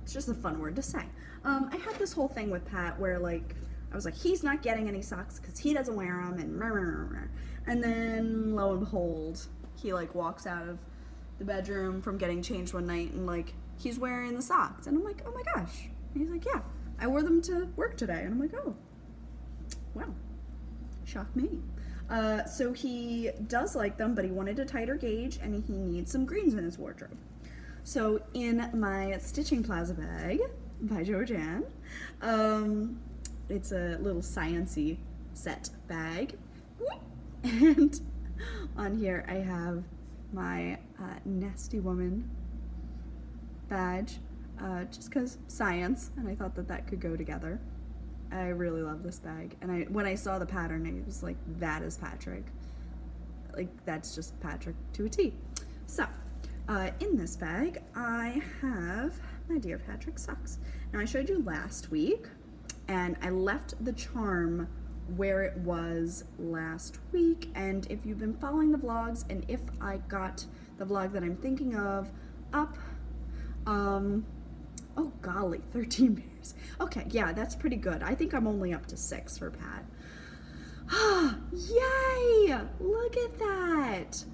It's just a fun word to say. I had this whole thing with Pat where like, I was like, he's not getting any socks because he doesn't wear them, and then lo and behold, he like walks out of the bedroom from getting changed one night and like, he's wearing the socks. And I'm like, oh my gosh. And he's like, yeah, I wore them to work today. And I'm like, oh, wow, shock me. So he does like them, but he wanted a tighter gauge and he needs some greens in his wardrobe. So in my Stitching Plaza bag by Georgianne, it's a little science-y set bag. And on here I have my Nasty Woman badge, just because science, and I thought that that could go together. I really love this bag, and when I saw the pattern, I was like, that is Patrick. Like, that's just Patrick to a T. So, in this bag, I have my Dear Patrick socks. Now, I showed you last week, and I left the charm where it was last week, and if you've been following the vlogs, and if I got the vlog that I'm thinking of up, Oh golly, 13 pairs. Okay, yeah, that's pretty good. I think I'm only up to 6 for Pat. Yay! Look at that.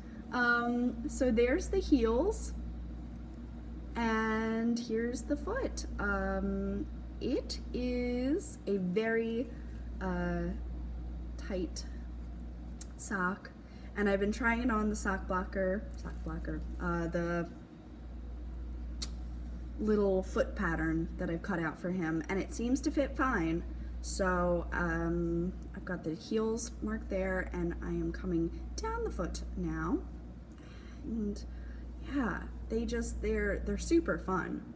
So there's the heels, and here's the foot. It is a very tight sock, and I've been trying it on the sock blocker, the little foot pattern that I've cut out for him, and it seems to fit fine. So I've got the heels marked there, and I am coming down the foot now, and yeah, they're super fun.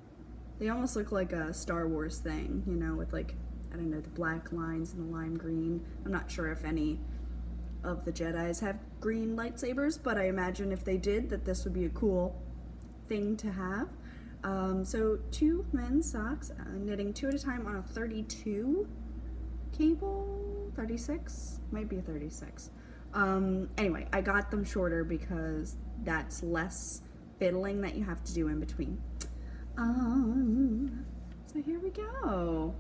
They almost look like a Star Wars thing, you know, with like, I don't know, the black lines and the lime green. I'm not sure if any of the Jedis have green lightsabers, but I imagine if they did, that this would be a cool thing to have. So 2 men's socks, knitting 2 at a time on a 32 cable, 36, might be a 36. Anyway, I got them shorter because that's less fiddling that you have to do in between. So here we go.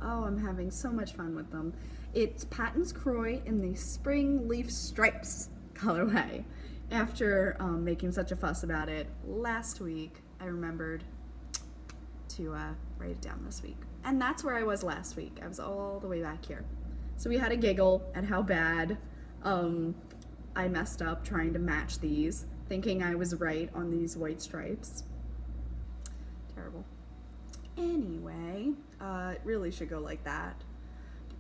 Oh, I'm having so much fun with them. It's Patton's Croy in the Spring Leaf Stripes colorway. After making such a fuss about it last week, I remembered to write it down this week. And that's where I was last week. I was all the way back here. So we had a giggle at how bad I messed up trying to match these, thinking I was right on these white stripes. Terrible. Anyway, it really should go like that.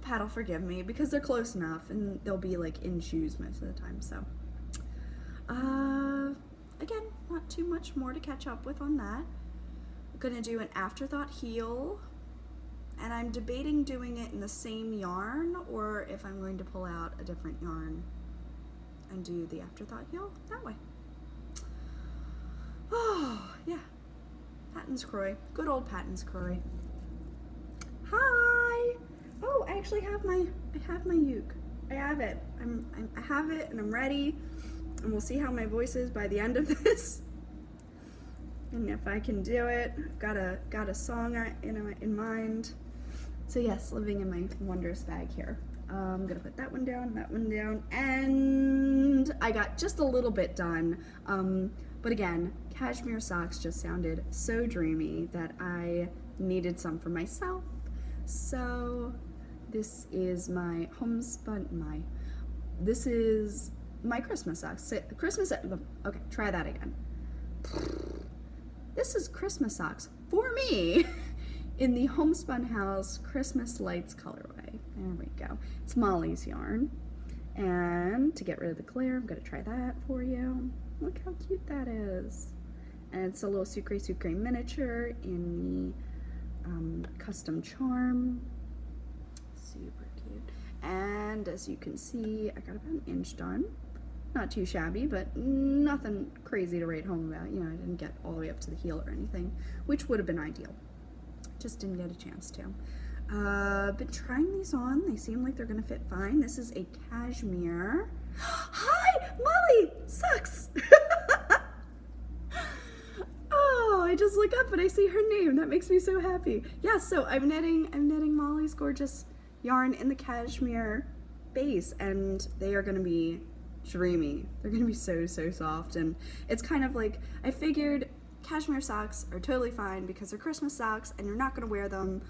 Pat will forgive me because they're close enough, and they'll be like in shoes most of the time, so. Again, not too much more to catch up with on that. I'm gonna do an afterthought heel, and I'm debating doing it in the same yarn or if I'm going to pull out a different yarn and do the afterthought heel that way. Oh, yeah. Patton's Croy. Good old Patton's Croy. Hi! Oh, I actually have my uke. I have it. I have it, and I'm ready. And we'll see how my voice is by the end of this. And if I can do it, I've got a song in mind. So yes, living in my wondrous bag here. I'm gonna put that one down, and I got just a little bit done. But again, cashmere socks just sounded so dreamy that I needed some for myself. So this is my homespun, this is my Christmas socks. Okay, try that again. This is Christmas socks for me in the Homespun House Christmas Lights colorway. There we go. It's Molly's yarn. And to get rid of the glare, I'm gonna try that for you. Look how cute that is. And it's a little Sucre Sucre miniature in the custom charm. Super cute. And as you can see, I got about an inch done. Not too shabby, but nothing crazy to write home about. You know, I didn't get all the way up to the heel or anything, which would have been ideal. Just didn't get a chance to. Been trying these on. They seem like they're gonna fit fine. This is a cashmere. Hi, Molly! Sucks! Oh, I just look up and I see her name. That makes me so happy. Yeah, so I'm knitting Molly's gorgeous yarn in the cashmere base, and they are gonna be dreamy. They're gonna be so soft, and it's kind of like, I figured cashmere socks are totally fine because they're Christmas socks and you're not gonna wear them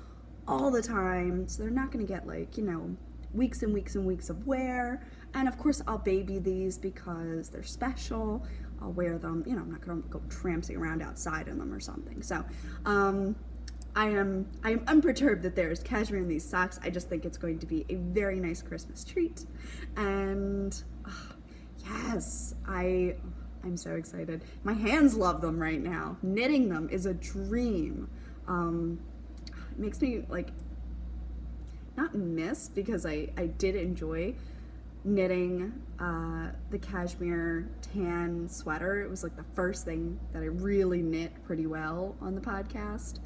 all the time, so they're not gonna get like, you know, weeks and weeks and weeks of wear. And of course I'll baby these because they're special. I'll wear them, you know, I'm not gonna go tramping around outside in them or something. So I am unperturbed that there's cashmere in these socks. I just think it's going to be a very nice Christmas treat. And yes, I'm so excited. My hands love them right now. Knitting them is a dream. It makes me like, not miss, because I did enjoy knitting the cashmere tan sweater. It was like the first thing that I really knit pretty well on the podcast.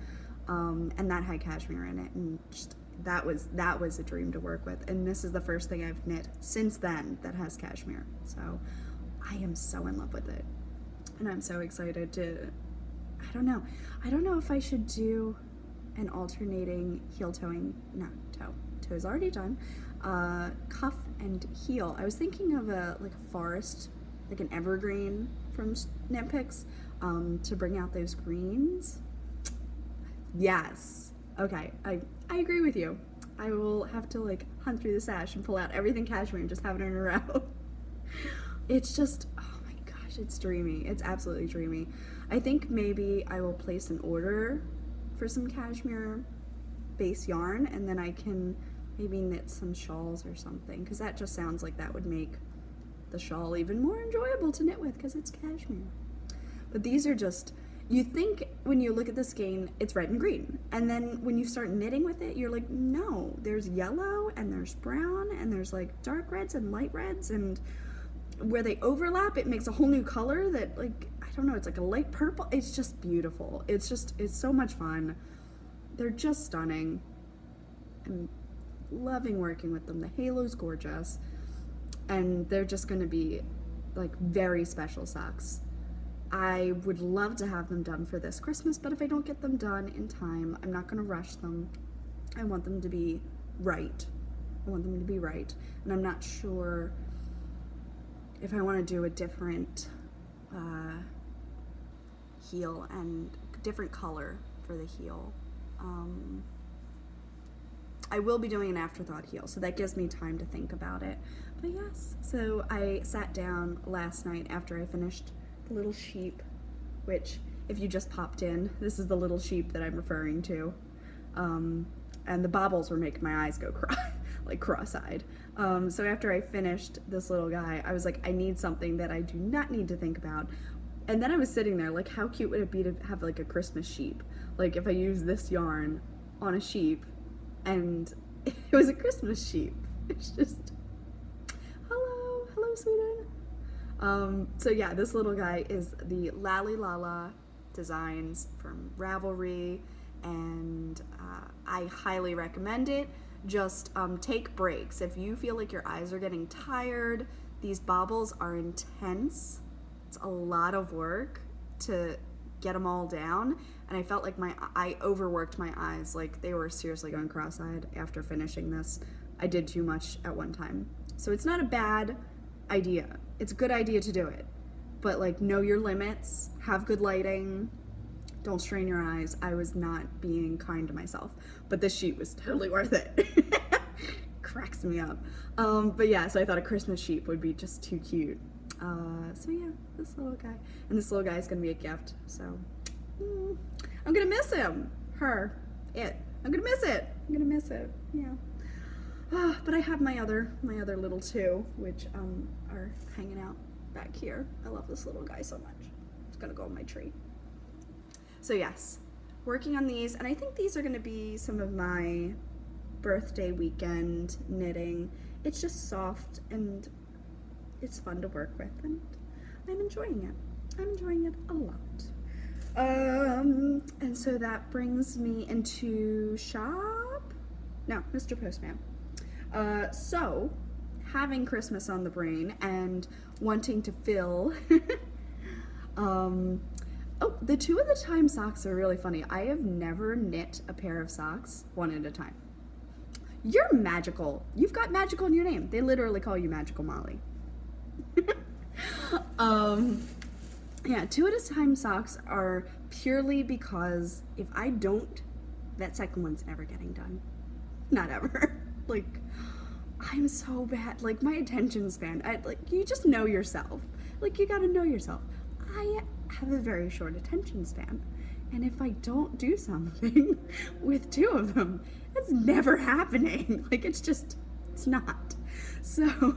And that had cashmere in it, and just that was a dream to work with. And this is the first thing I've knit since then that has cashmere. So I am so in love with it, and I'm so excited to I don't know. I don't know if I should do an alternating heel toeing, no, toe is already done, cuff and heel. I was thinking of like a forest, like an evergreen from Nitpicks, to bring out those greens. Yes. Okay, I agree with you. I will have to like hunt through the stash and pull out everything cashmere and just have it in a row. It's just, oh my gosh, it's dreamy. It's absolutely dreamy. I think maybe I will place an order for some cashmere base yarn, and then I can maybe knit some shawls or something, because that just sounds like that would make the shawl even more enjoyable to knit with, because it's cashmere. But these are just, you think when you look at the skein, it's red and green. And then when you start knitting with it, you're like, no, there's yellow and there's brown and there's like dark reds and light reds, and where they overlap, it makes a whole new color that, like, I don't know, it's like a light purple. It's just beautiful. It's so much fun. They're just stunning. I'm loving working with them. The halo's gorgeous. And they're just gonna be like very special socks. I would love to have them done for this Christmas, but if I don't get them done in time, I'm not gonna rush them. I want them to be right. I want them to be right. And I'm not sure if I want to do a different heel and different color for the heel. I will be doing an afterthought heel, so that gives me time to think about it. But yes, so I sat down last night after I finished the little sheep, which if you just popped in, this is the little sheep that I'm referring to. And the bobbles were making my eyes go like cross-eyed. So after I finished this little guy, I was like, I need something that I do not need to think about. And then I was sitting there like, how cute would it be to have like a Christmas sheep? Like if I use this yarn on a sheep and it was a Christmas sheep. It's just, hello sweetheart. So yeah, this little guy is the Lally Lala designs from Ravelry, and I highly recommend it. Just take breaks. If you feel like your eyes are getting tired, these bobbles are intense. It's a lot of work to get them all down, and I felt like I overworked my eyes. Like they were seriously going cross-eyed after finishing this. I did too much at one time. So it's not a bad idea. It's a good idea to do it, but like know your limits, have good lighting, don't strain your eyes. I was not being kind to myself, but this sheep was totally worth it. Cracks me up. But yeah, so I thought a Christmas sheep would be just too cute. So yeah, this little guy. And this little guy is gonna be a gift, so I'm gonna miss him. I'm gonna miss it. I'm gonna miss it, yeah. But I have my other little two, which are hanging out back here. I love this little guy so much. It's gonna go on my tree. So yes, working on these, and I think these are gonna be some of my birthday weekend knitting. It's just soft and it's fun to work with, and I'm enjoying it. I'm enjoying it a lot. And so that brings me into shop? No, Mr. Postman. So, having Christmas on the brain and wanting to fill, oh, the 2 at a time socks are really funny. I have never knit a pair of socks 1 at a time. You're magical. You've got magical in your name. They literally call you Magical Molly. Yeah, 2 at a time socks are purely because if I don't, that second one's never getting done. Not ever. Like, I'm so bad. Like, my attention span, like, you just know yourself. Like, you gotta know yourself. I have a very short attention span. And if I don't do something with 2 of them, it's never happening. Like, it's not. So,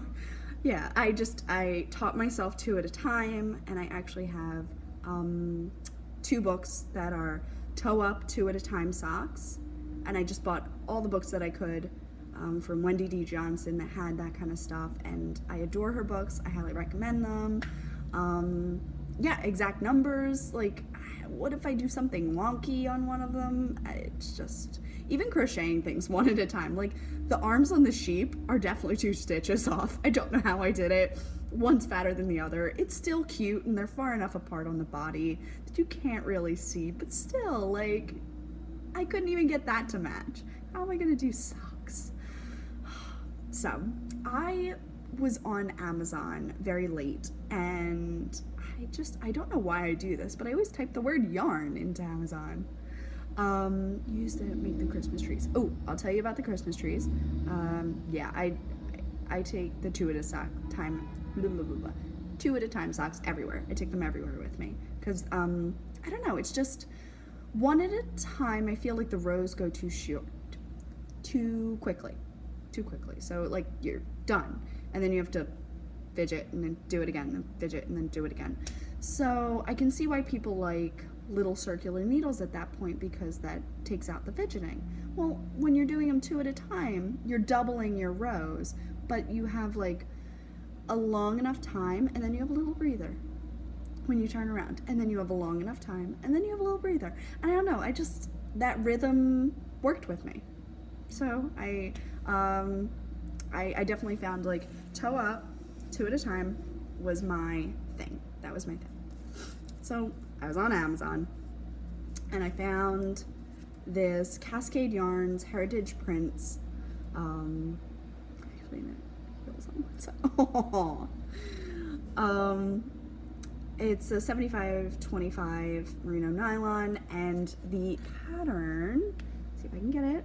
yeah, I taught myself 2 at a time, and I actually have 2 books that are toe up 2 at a time socks. And I just bought all the books that I could from Wendy D. Johnson that had that kind of stuff, and I adore her books. I highly recommend them. Yeah, exact numbers, like, what if I do something wonky on one of them? It's just, even crocheting things 1 at a time. Like, the arms on the sheep are definitely 2 stitches off. I don't know how I did it. one's fatter than the other. It's still cute, and they're far enough apart on the body that you can't really see, but still, like, I couldn't even get that to match. How am I gonna do socks? So, I was on Amazon very late, and I don't know why I do this, but I always type the word yarn into Amazon. Used to make the Christmas trees. Oh, I'll tell you about the Christmas trees. Yeah, I take the two at a time socks everywhere. I take them everywhere with me because I don't know, it's just one at a time. I feel like the rows go too quickly. So like you're done, and then you have to fidget and then do it again, and then fidget and then do it again. So I can see why people like little circular needles at that point, because that takes out the fidgeting. Well, when you're doing them two at a time, you're doubling your rows, but you have like a long enough time, and then you have a little breather when you turn around, and then you have a long enough time, and then you have a little breather. And I don't know, that rhythm worked with me. So I definitely found like toe up, two at a time was my thing. That was my thing. So I was on Amazon and I found this Cascade Yarns Heritage Prints. Actually, no, it was on one side. It's a 75/25 merino nylon, and the pattern, see if I can get it.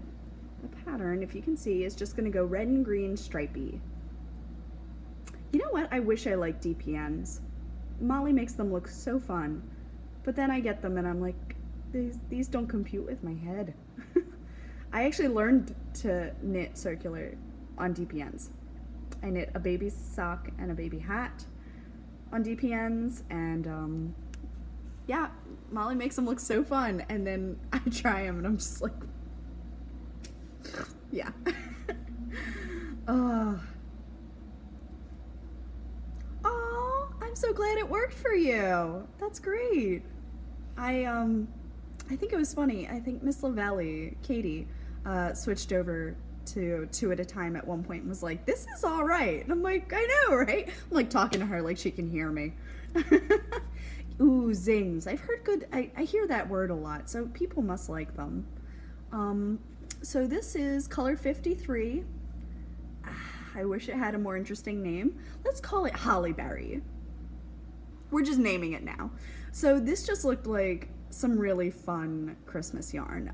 The pattern, if you can see, is just gonna go red and green stripey. You know what? I wish I liked DPNs. Molly makes them look so fun, but then I get them and I'm like, these don't compute with my head. I actually learned to knit circular on DPNs. I knit a baby sock and a baby hat on DPNs, and yeah, Molly makes them look so fun, and then I try them and I'm just like, yeah. Oh, I'm so glad it worked for you. That's great. I think it was funny. I think Miss Lavelli, Katie, switched over to two at a time at one point and was like, this is all right. And I'm like, I know, right? I'm like talking to her like she can hear me. Ooh, zings. I've heard good, I hear that word a lot, so people must like them. So this is color 53. I wish it had a more interesting name. Let's call it Hollyberry. We're just naming it now. So this just looked like some really fun Christmas yarn.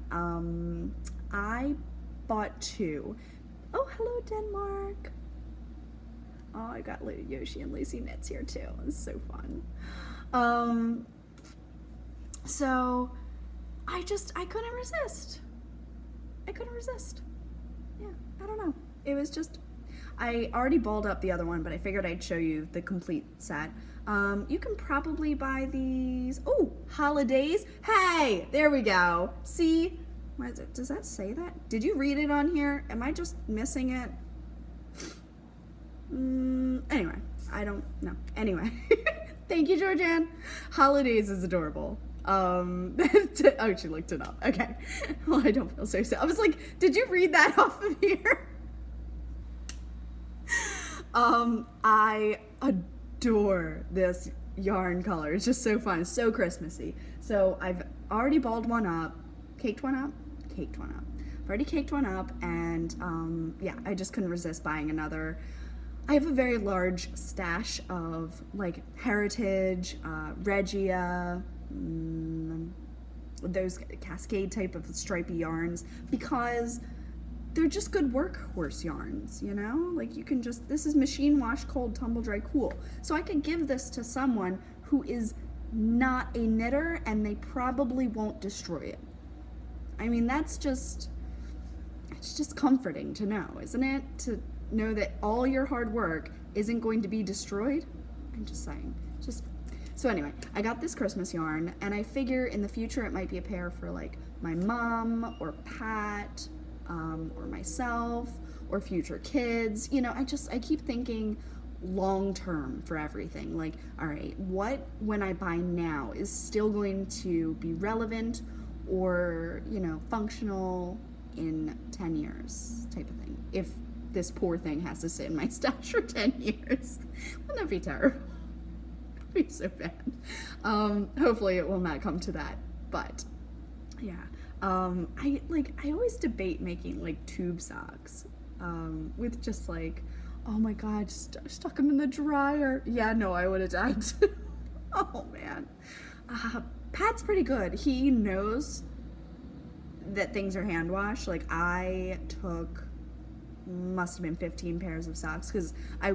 I bought two. Oh, hello Denmark. Oh, I got Yoshi and Lucy knits here too. It's so fun. So I couldn't resist. I couldn't resist. Yeah, I don't know. It was just, I already balled up the other one, but I figured I'd show you the complete set. You can probably buy these. Oh, holidays. Hey, there we go. See? What is it? Does that say that? Did you read it on here? Am I just missing it? Anyway, I don't know. Anyway, thank you, Georgianne. Holidays is adorable. Oh, she looked it up. Okay. Well, I don't feel so sad. I was like, did you read that off of here? I adore this yarn color. It's just so fun. It's so Christmassy. So I've already balled one up, caked one up. I've already caked one up, and yeah, I just couldn't resist buying another. I have a very large stash of like Heritage, Regia, those Cascade type of stripy yarns, because they're just good workhorse yarns, you know? Like you can just, this is machine wash, cold, tumble dry, cool. So I could give this to someone who is not a knitter and they probably won't destroy it. I mean, that's just, it's just comforting to know, isn't it? To know that all your hard work isn't going to be destroyed. I'm just saying, so anyway, I got this Christmas yarn, and I figure in the future it might be a pair for like my mom or Pat, or myself, or future kids. You know, I keep thinking long term for everything. Like, all right, what when I buy now is still going to be relevant or, you know, functional in 10 years type of thing, if this poor thing has to sit in my stash for 10 years. Wouldn't that be terrible? It'd be so bad. Hopefully it will not come to that, but yeah. I always debate making like tube socks, with just like, oh my god, stuck them in the dryer. Yeah, no, I would have died too. Oh man. Pat's pretty good. He knows that things are hand washed. Like, I took, must have been 15 pairs of socks, because I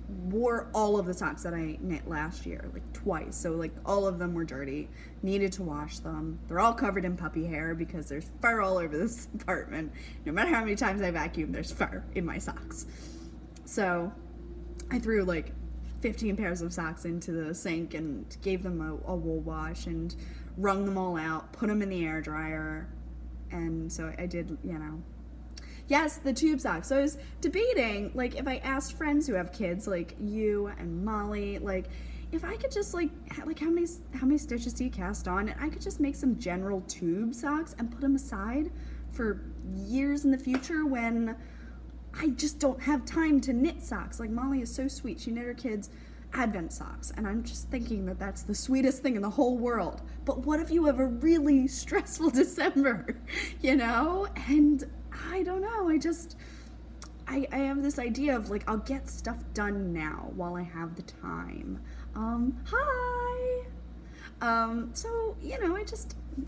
wore all of the socks that I knit last year, like twice. So like all of them were dirty, needed to wash them. They're all covered in puppy hair because there's fur all over this apartment. No matter how many times I vacuum, there's fur in my socks. So I threw like 15 pairs of socks into the sink and gave them a wool wash and wrung them all out, put them in the air dryer. And so I did, you know, yes, the tube socks. So I was debating, like, if I asked friends who have kids, like you and Molly, like, if I could just like how many stitches do you cast on? And I could just make some general tube socks and put them aside for years in the future when I just don't have time to knit socks. Like, Molly is so sweet. She knit her kids Advent socks, and I'm just thinking that that's the sweetest thing in the whole world. But what if you have a really stressful December, you know? And I don't know, I have this idea of like, I'll get stuff done now while I have the time. Hi! So, you know,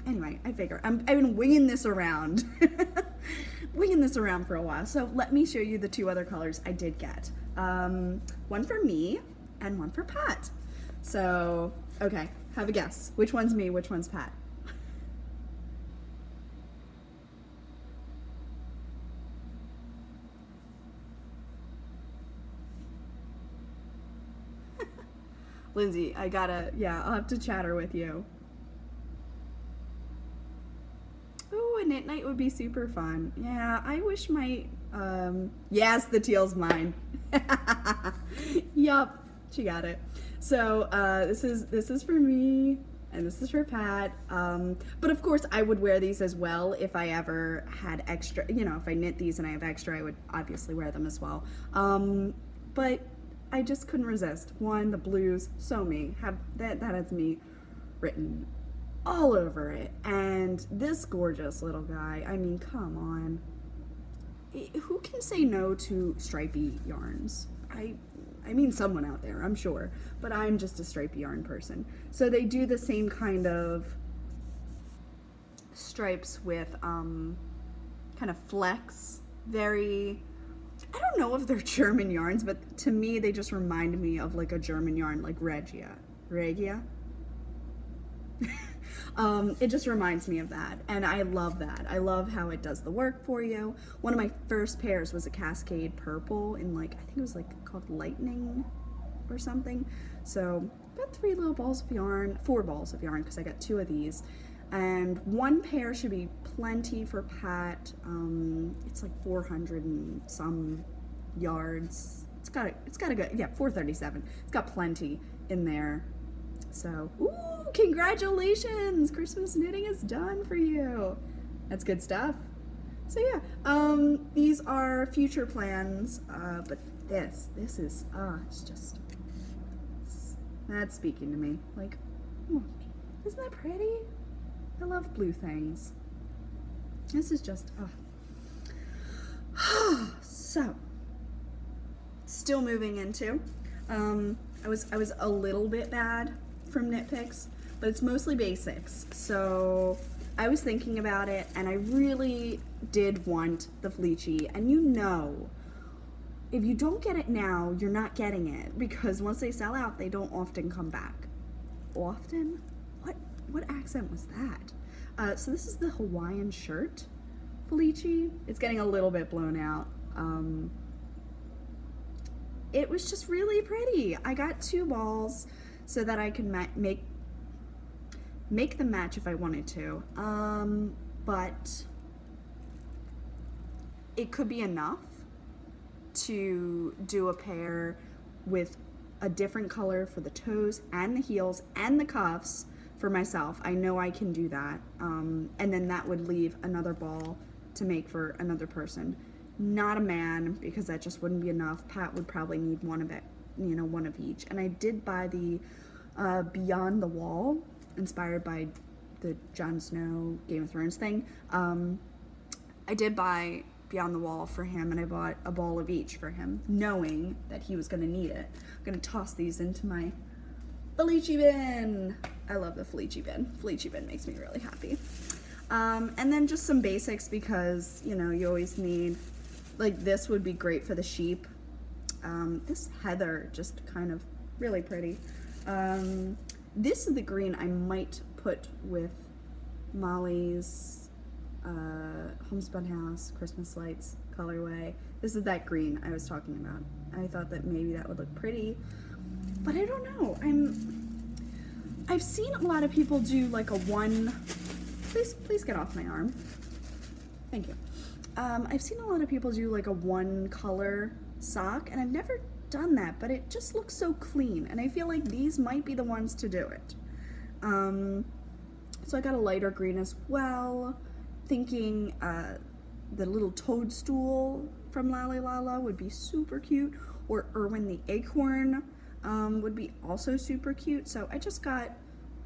anyway, I figure I've been winging this around. Winging this around for a while. So let me show you the two other colors I did get. One for me and one for Pat. So, okay, have a guess. Which one's me, which one's Pat? Lindsay, I'll have to chatter with you. Ooh, a knit night would be super fun. Yeah, I wish my, yes, the teal's mine. Yup, she got it. So, this is for me, and this is for Pat. But of course, I would wear these as well if I ever had extra, you know, if I knit these and I have extra, I would obviously wear them as well. But I just couldn't resist. One, the blues, so me, that has me written all over it. And this gorgeous little guy, I mean, come on. Who can say no to stripy yarns? I mean, someone out there, I'm sure, but I'm just a stripy yarn person. So they do the same kind of stripes with kind of flex, very, I don't know if they're German yarns, but to me they just remind me of like a German yarn, like Regia. It just reminds me of that, and I love that. I love how it does the work for you. One of my first pairs was a Cascade purple in like, I think it was like called Lightning or something. So about 4 balls of yarn, because I got 2 of these. And one pair should be plenty for Pat. It's like 400 and some yards. It's got a good, yeah, 437. It's got plenty in there. So, ooh, congratulations! Christmas knitting is done for you. That's good stuff. So yeah, these are future plans, but this is, it's just, that's speaking to me. Like, oh, isn't that pretty? I love blue things. This is just, so, still moving into, I was a little bit bad from Nitpicks, but it's mostly basics. So I was thinking about it, and I really did want the Fleechy, and you know, if you don't get it now, you're not getting it, because once they sell out, they don't often come back. Often? What accent was that? So this is the Hawaiian shirt Fleechy. It's getting a little bit blown out. It was just really pretty. I got 2 balls so that I could make them match if I wanted to. But it could be enough to do a pair with a different color for the toes and the heels and the cuffs for myself. I know I can do that. And then that would leave another ball to make for another person. not a man, because that just wouldn't be enough. Pat would probably need one of it, you know, one of each. And I did buy the Beyond the Wall, inspired by the Jon Snow Game of Thrones thing. I did buy Beyond the Wall for him, and I bought a ball of each for him, knowing that he was going to need it. I'm going to toss these into my Felici bin. I love the Felici bin. Felici bin makes me really happy. And then just some basics, because, you know, you always need, like, this would be great for the sheep. This heather, just kind of really pretty. This is the green I might put with Molly's Homespun House Christmas Lights colorway. This is that green I was talking about. I thought that maybe that would look pretty, but I don't know. I've seen a lot of people do like a one, please get off my arm. Thank you. I've seen a lot of people do like a one color sock, and I've never done that, but it just looks so clean, and I feel like these might be the ones to do it. So I got a lighter green as well, thinking the little toadstool from Lally Lala would be super cute, or Erwin the Acorn would be also super cute. So I just got,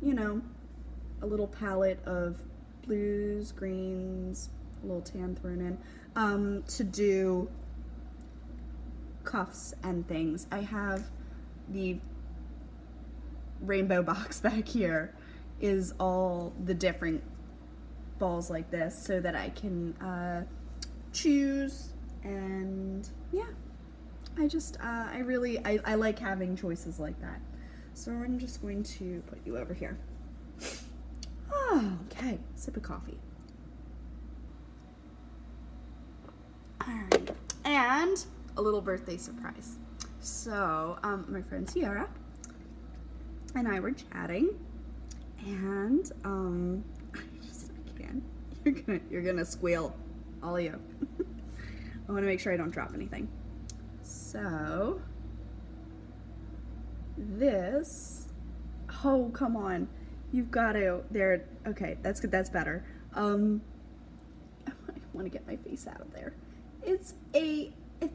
you know, a little palette of blues, greens, a little tan thrown in, to do cuffs and things. I have the rainbow box back here, is all the different balls like this, so that I can choose. And yeah, I just I like having choices like that. So I'm just going to put you over here. Oh, okay, sip of coffee. All right, and a little birthday surprise. So my friend Sierra and I were chatting, and I can't. You're gonna squeal, all of you. I want to make sure I don't drop anything. So this, oh come on, you've got to there. Okay, that's good. That's better. I want to get my face out of there. It's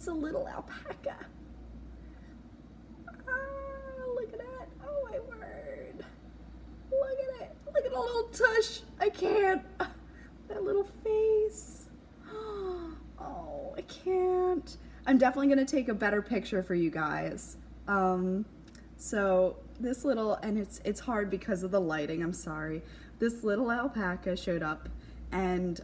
a little alpaca. Look at that. Oh my word. Look at it. Look at the little tush. I can't. That little face. Oh, I can't. I'm definitely going to take a better picture for you guys. So this little, and it's hard because of the lighting, I'm sorry. This little alpaca showed up, and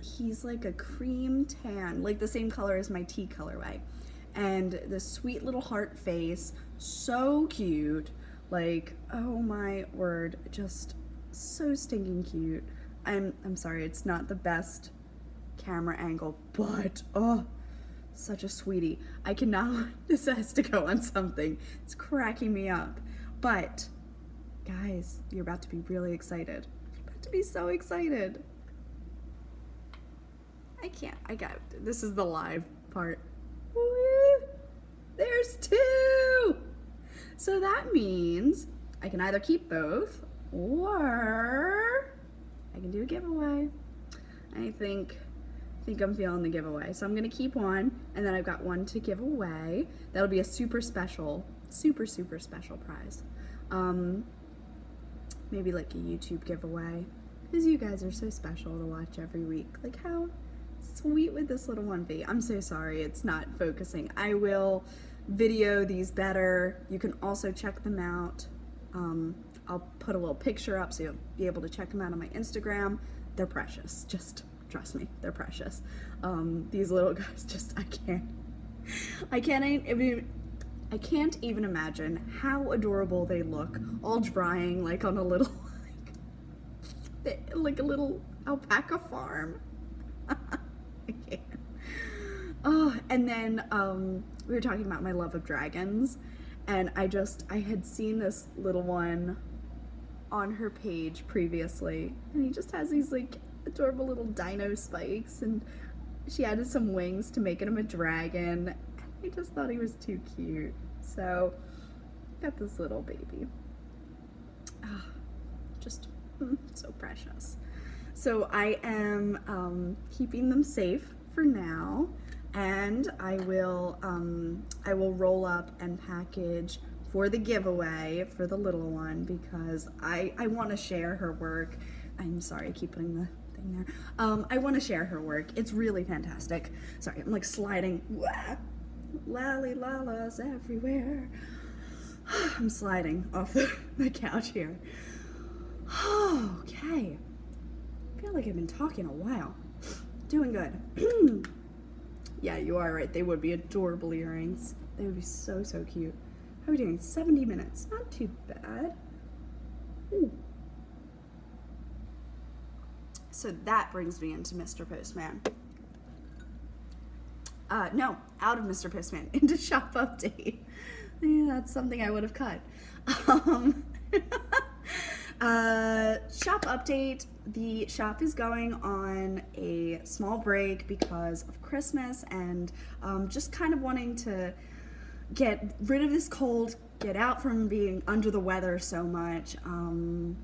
he's like a cream tan, like the same color as my tea colorway. And the sweet little heart face, so cute. Like, oh my word, just so stinking cute. I'm sorry, it's not the best camera angle, but oh, such a sweetie. I cannot, this has to go on something. It's cracking me up. But guys, you're about to be really excited. You're about to be so excited. I got, this is the live part. Woo! There's two! So that means I can either keep both, or I can do a giveaway. I think I'm feeling the giveaway. So I'm gonna keep one, and then I've got one to give away. That'll be a super special, super special prize. Maybe like a YouTube giveaway, because you guys are so special to watch every week. Like, how sweet would this little one be? I'm so sorry it's not focusing. I will video these better. You can also check them out. I'll put a little picture up so you'll be able to check them out on my Instagram. They're precious. Just trust me, they're precious. These little guys, just, I can't even imagine how adorable they look, all drying like on a little, like a little alpaca farm. I can't. Oh, and then we were talking about my love of dragons, and I had seen this little one on her page previously, and he just has these like adorable little dino spikes, and she added some wings to make him a dragon. I just thought he was too cute, so got this little baby. Just so precious. So I am keeping them safe for now, and I will roll up and package for the giveaway for the little one, because I want to share her work. I'm sorry, I keep putting the thing there. I want to share her work. It's really fantastic. Sorry, I'm like sliding. Lally lalas everywhere. I'm sliding off the couch here. Okay. I feel like I've been talking a while. Doing good. Yeah, you are right. They would be adorable earrings. They would be so, so cute. How are we doing? 70 minutes. Not too bad. Ooh. So that brings me into Mr. Postman. No, out of Mr. Postman, into shop update. Yeah, that's something I would have cut. Shop update. The shop is going on a small break because of Christmas, and just kind of wanting to get rid of this cold, get out from being under the weather so much, and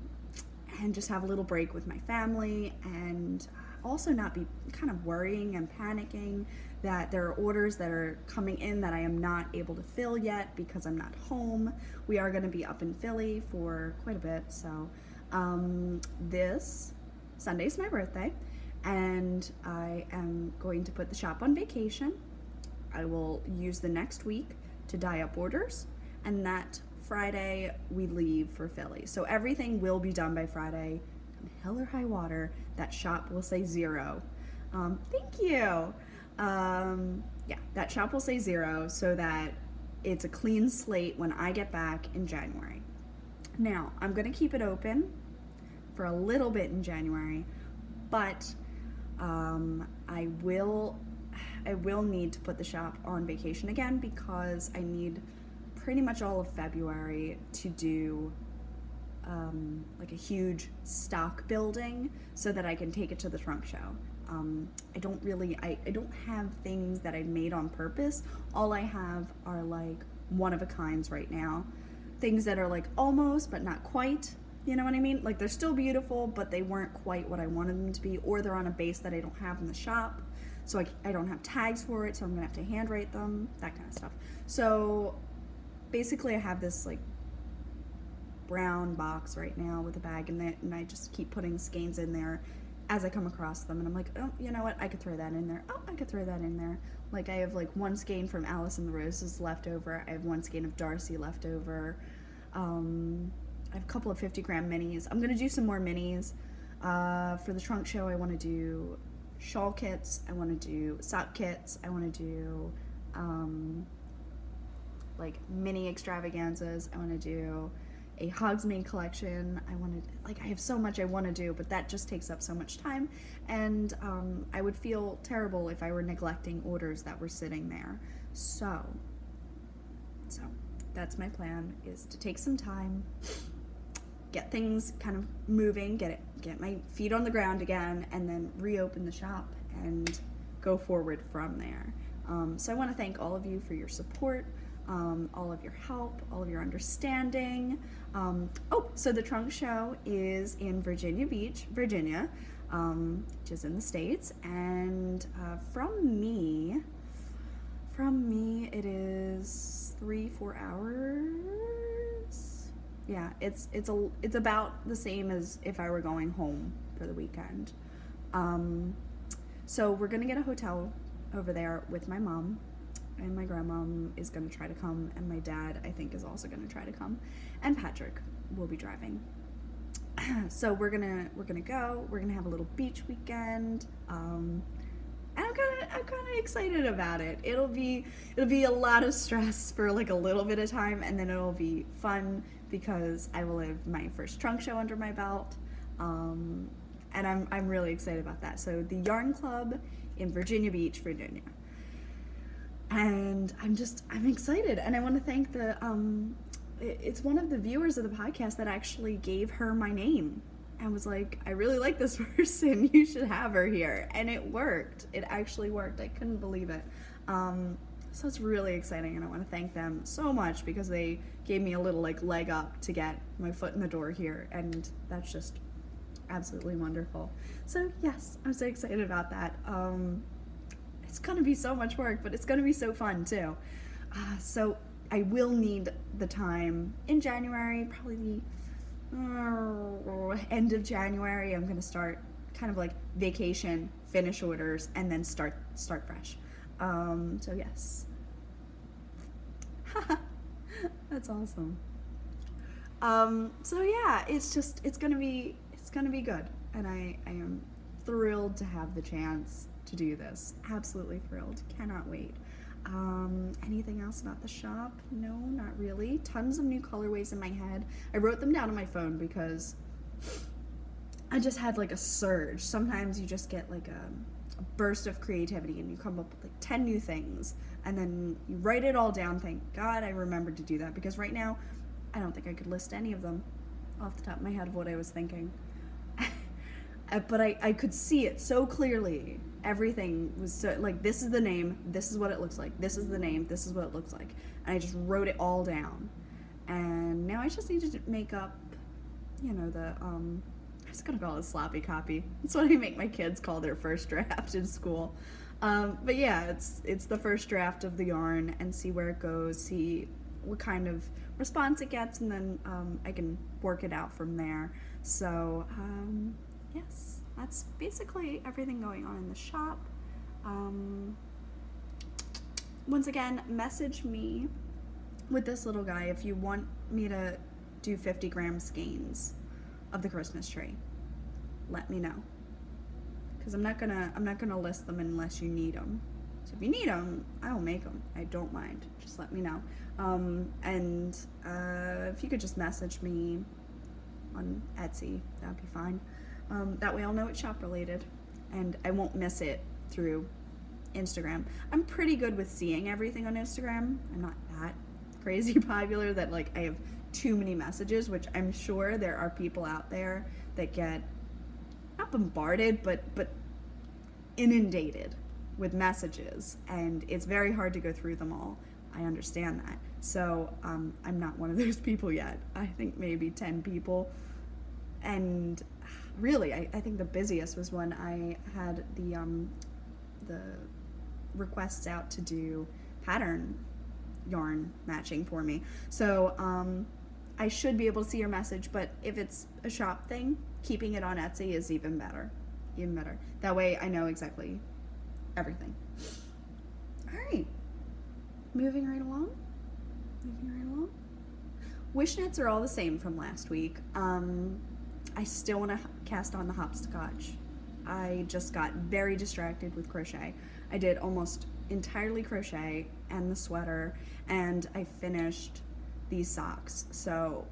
just have a little break with my family, and also not be kind of worrying and panicking that there are orders that are coming in that I am not able to fill yet because I'm not home. We are going to be up in Philly for quite a bit, so this Sunday's my birthday, and I am going to put the shop on vacation. I will use the next week to dye up orders, and that Friday we leave for Philly. So everything will be done by Friday. Come hell or high water, that shop will say 0. Thank you. Yeah, that shop will say 0 so that it's a clean slate when I get back in January. Now, I'm gonna keep it open for a little bit in January, but I will need to put the shop on vacation again because I need pretty much all of February to do like a huge stock building so that I can take it to the trunk show. I don't have things that I made on purpose. All I have are like one-of-a-kinds right now. Things that are like almost, but not quite. You know what I mean? Like they're still beautiful, but they weren't quite what I wanted them to be, or they're on a base that I don't have in the shop. So I don't have tags for it, so I'm gonna have to handwrite them, that kind of stuff. So basically I have this like brown box right now with a bag in it, and I just keep putting skeins in there as I come across them, and I'm like, oh, you know what, I could throw that in there. Oh, I could throw that in there. Like I have like one skein from Alice and the Roses left over. I have one skein of Darcy left over. I have a couple of 50-gram minis. I'm gonna do some more minis. For the trunk show, I wanna do shawl kits, I wanna do sock kits, I wanna do like mini extravaganzas, I wanna do a Hogsmeade collection. I have so much I want to do, but that just takes up so much time, and I would feel terrible if I were neglecting orders that were sitting there. So that's my plan, is to take some time, get things kind of moving, get my feet on the ground again, and then reopen the shop and go forward from there. So I want to thank all of you for your support, all of your help, all of your understanding. So the trunk show is in Virginia Beach, Virginia, which is in the States, and from me it is 3-4 hours. Yeah, it's about the same as if I were going home for the weekend. So we're gonna get a hotel over there with my mom, and my grandmom is going to try to come, and my dad, I think, is also going to try to come, and Patrick will be driving. So we're gonna go. We're gonna have a little beach weekend, and I'm kind of excited about it. It'll be a lot of stress for like a little bit of time, and then it'll be fun because I will have my first trunk show under my belt, and I'm really excited about that. So the Yarn Club in Virginia Beach, Virginia. And I'm excited, and I want to thank it's one of the viewers of the podcast that actually gave her my name and was like, I really like this person, you should have her here. And it worked. It actually worked. I couldn't believe it. So it's really exciting, and I want to thank them so much because they gave me a little like leg up to get my foot in the door here, and that's just absolutely wonderful. So yes, I'm so excited about that. it's gonna be so much work, but it's gonna be so fun too. So I will need the time in January, probably the end of January. I'm gonna start kind of like vacation, finish orders, and then start fresh. So yes. That's awesome. So yeah, it's gonna be good, and I am thrilled to have the chance to do this. Absolutely thrilled. Cannot wait. Anything else about the shop? No, not really. Tons of new colorways in my head. I wrote them down on my phone because I just had like a surge. Sometimes you just get like a burst of creativity and you come up with like 10 new things and then you write it all down. Thank God I remembered to do that, because right now I don't think I could list any of them off the top of my head of what I was thinking. But I could see it so clearly. Everything was so, like, this is the name, this is what it looks like, this is the name, this is what it looks like. And I just wrote it all down. And now I just need to make up, you know, I'm just gonna call it a sloppy copy. That's what I make my kids call their first draft in school. But yeah, it's the first draft of the yarn, and see where it goes, see what kind of response it gets, and then I can work it out from there. So yes, that's basically everything going on in the shop. Once again, message me with this little guy if you want me to do 50-gram skeins of the Christmas tree. Let me know, because I'm not gonna list them unless you need them. So if you need them, I will make them. I don't mind. Just let me know. And if you could just message me on Etsy, that'd be fine. That way I'll know it's shop related and I won't miss it through Instagram. I'm pretty good with seeing everything on Instagram. I'm not that crazy popular that like I have too many messages, which I'm sure there are people out there that get not bombarded, but inundated with messages, and it's very hard to go through them all. I understand that. So I'm not one of those people yet. I think maybe 10 people. And really, I think the busiest was when I had the requests out to do pattern yarn matching for me. So I should be able to see your message, but if it's a shop thing, keeping it on Etsy is even better. Even better. That way I know exactly everything. All right. Moving right along. Wishnets are all the same from last week. I still want to cast on the hopscotch. I just got very distracted with crochet. I did almost entirely crochet and the sweater, and I finished these socks. So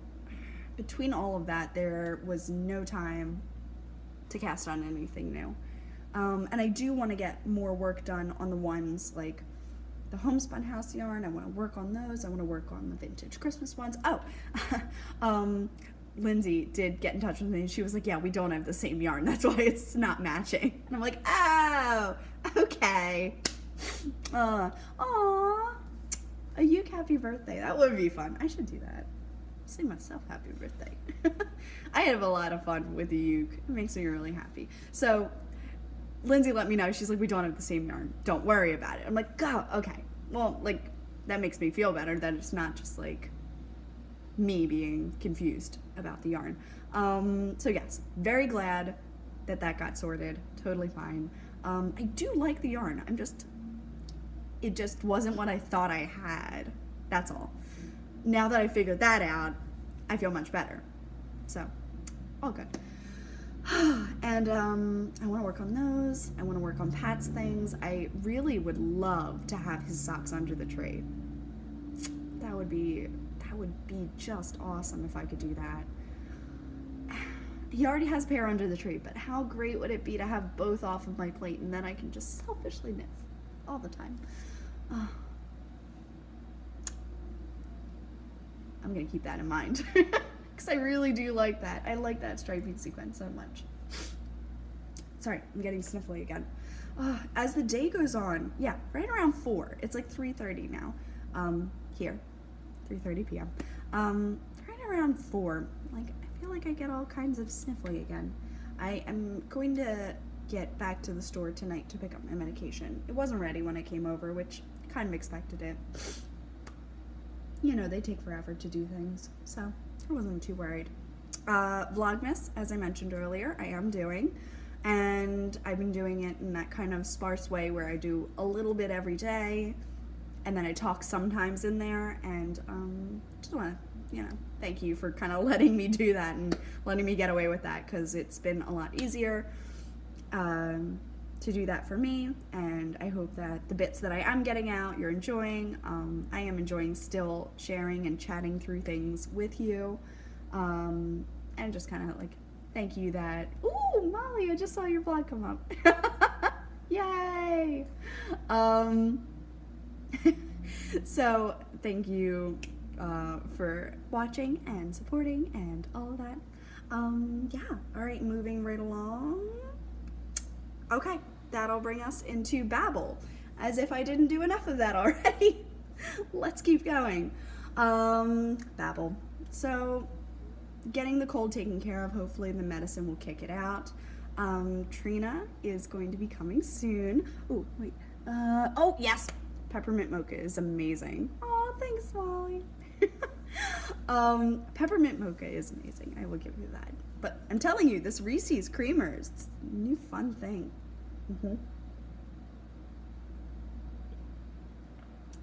between all of that, there was no time to cast on anything new. And I do want to get more work done on the ones like the homespun house yarn. I want to work on those. I want to work on the vintage Christmas ones. Oh, Lindsay did get in touch with me, and she was like, yeah, we don't have the same yarn. That's why it's not matching. And I'm like, oh, okay. Aw, a Yuke happy birthday. That would be fun. I should do that. Say myself happy birthday. I have a lot of fun with the Yuke. It makes me really happy. So Lindsay let me know. She's like, we don't have the same yarn. Don't worry about it. I'm like, oh, okay. Well, like, that makes me feel better that it's not just like me being confused about the yarn. So yes, very glad that that got sorted. Totally fine. I do like the yarn. It just wasn't what I thought I had. That's all. Now that I figured that out, I feel much better. So, all good. And I want to work on those. I want to work on Pat's things. I really would love to have his socks under the tree. That would be just awesome if I could do that. He already has a pair under the tree, but how great would it be to have both off of my plate, and then I can just selfishly knit all the time. I'm gonna keep that in mind because I really do like that. I like that striping sequence so much. Sorry, I'm getting sniffly again. As the day goes on, yeah, right around 4. It's like 3:30 now. Here, 3:30 p.m. Right around 4, like I feel like I get all kinds of sniffly again. I am going to get back to the store tonight to pick up my medication. It wasn't ready when I came over, which kind of expected it. You know, they take forever to do things, so I wasn't too worried. Vlogmas, as I mentioned earlier, I am doing, and I've been doing it in that kind of sparse way where I do a little bit every day, and then I talk sometimes in there, and just want to, you know, thank you for kind of letting me do that and letting me get away with that, because it's been a lot easier to do that for me, and I hope that the bits that I am getting out you're enjoying. I am enjoying still sharing and chatting through things with you, and just kind of like thank you that, ooh, Molly, I just saw your vlog come up. Yay! So thank you for watching and supporting and all of that. Yeah, all right, moving right along. Okay, that'll bring us into Babble, as if I didn't do enough of that already. Let's keep going. Babble. So, getting the cold taken care of, hopefully the medicine will kick it out. Trina is going to be coming soon. Oh, wait. Oh, yes! Peppermint mocha is amazing. Oh, thanks, Molly. Peppermint mocha is amazing, I will give you that. But I'm telling you, this Reese's Creamers, it's a new fun thing.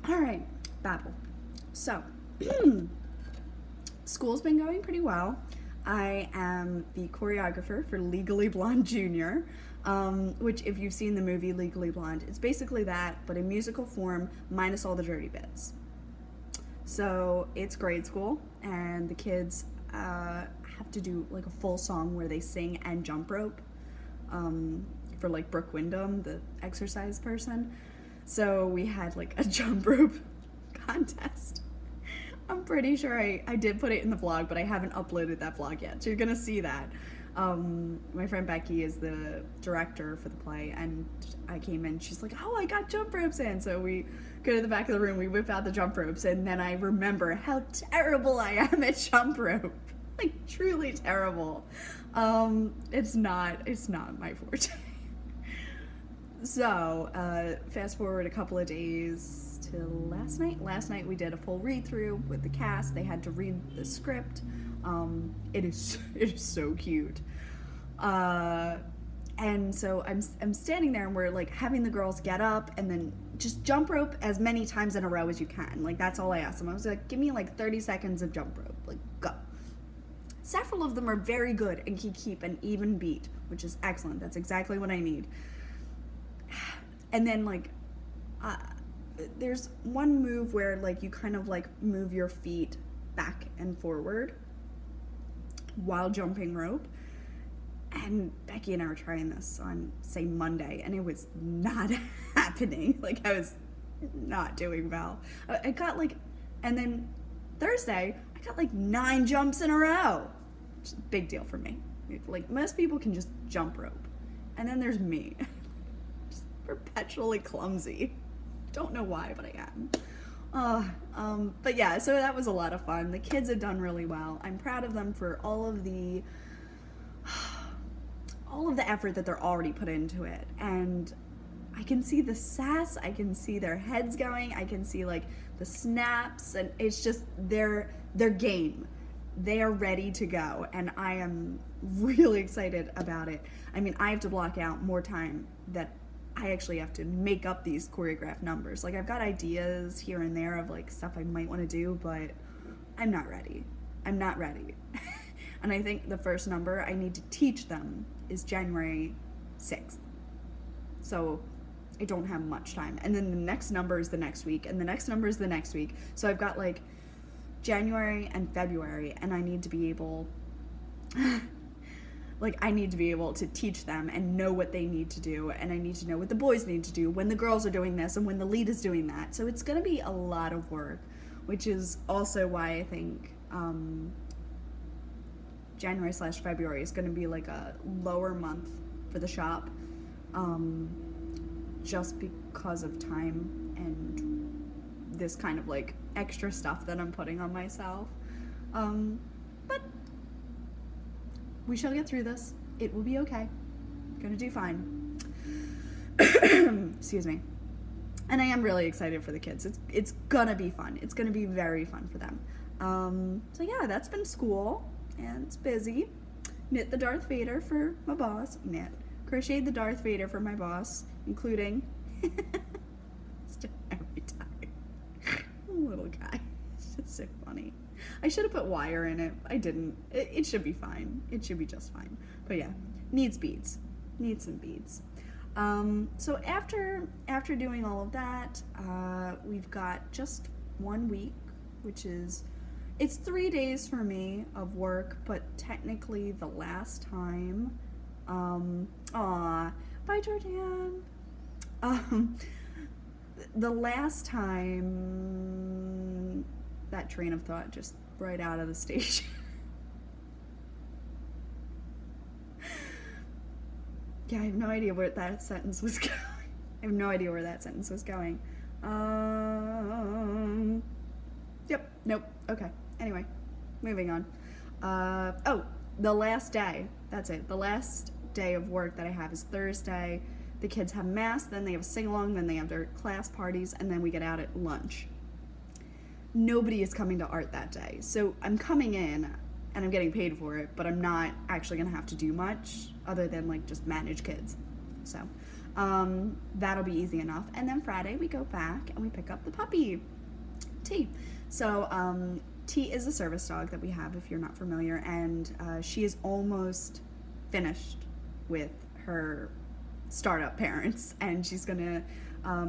All right, Babble. So, school's been going pretty well. I am the choreographer for Legally Blonde Jr., which, if you've seen the movie Legally Blonde, it's basically that, but in musical form, minus all the dirty bits. So it's grade school, and the kids have to do like a full song where they sing and jump rope for like Brooke Wyndham, the exercise person. So we had like a jump rope contest. I'm pretty sure I did put it in the vlog, but I haven't uploaded that vlog yet, so you're gonna see that. My friend Becky is the director for the play, and I came in, she's like, oh, I got jump ropes in. So we go to the back of the room, we whip out the jump ropes, and then I remember how terrible I am at jump rope. Like, truly terrible. It's not my forte. So, fast forward a couple of days to last night. Last night we did a full read-through with the cast. They had to read the script. It is so cute. And so I'm standing there, and we're like having the girls get up and then just jump rope as many times in a row as you can. Like, that's all I asked them. I was like, give me like 30 seconds of jump rope, like, go. Several of them are very good and can keep an even beat, which is excellent. That's exactly what I need. And then like, there's one move where like you kind of like move your feet back and forward while jumping rope. And Becky and I were trying this on, say, Monday, and it was not happening. Like, I was not doing well. I got like, and then Thursday, I got like 9 jumps in a row. Which is a big deal for me. Like, most people can just jump rope. And then there's me. Just perpetually clumsy. Don't know why, but I am. But yeah, so that was a lot of fun. The kids have done really well. I'm proud of them for all of the effort that they're already put into it. And I can see the sass, I can see their heads going, I can see like the snaps, and it's just their game. They are ready to go, and I am really excited about it. I mean, I have to block out more time that I actually have to make up these choreographed numbers. Like, I've got ideas here and there of like stuff I might want to do, but I'm not ready. I'm not ready. And I think the first number I need to teach them is January 6th. So I don't have much time. And then the next number is the next week, and the next number is the next week. So I've got like January and February, and I need to be able like, I need to be able to teach them and know what they need to do, and I need to know what the boys need to do when the girls are doing this and when the lead is doing that. So it's gonna be a lot of work, which is also why I think January/February is gonna be like a lower month for the shop, just because of time and this kind of like extra stuff that I'm putting on myself. But we shall get through this. It will be okay. Gonna do fine. Excuse me. And I am really excited for the kids. It's gonna be fun. It's gonna be very fun for them. So yeah, that's been school, and it's busy. Knit the Darth Vader for my boss. Crocheted the Darth Vader for my boss, including every time. Little guy. It's just so funny. I should have put wire in it. I didn't. It should be fine. It should be just fine. But yeah, needs beads. Needs some beads. So after doing all of that, we've got just 1 week, which is, it's 3 days for me of work, but technically the last time, bye Jordan. The last time, that train of thought just right out of the station. Yeah, I have no idea where that sentence was going. I have no idea where that sentence was going. Yep, nope, okay. Anyway, moving on. Oh, the last day, that's it. The last day of work that I have is Thursday. The kids have mass, then they have a sing-along, then they have their class parties, and then we get out at lunch. Nobody is coming to art that day. So I'm coming in, and I'm getting paid for it, but I'm not actually gonna have to do much other than like just manage kids. So that'll be easy enough. And then Friday we go back and we pick up the puppy, T. So T is a service dog that we have, if you're not familiar, and she is almost finished with her startup parents, and she's gonna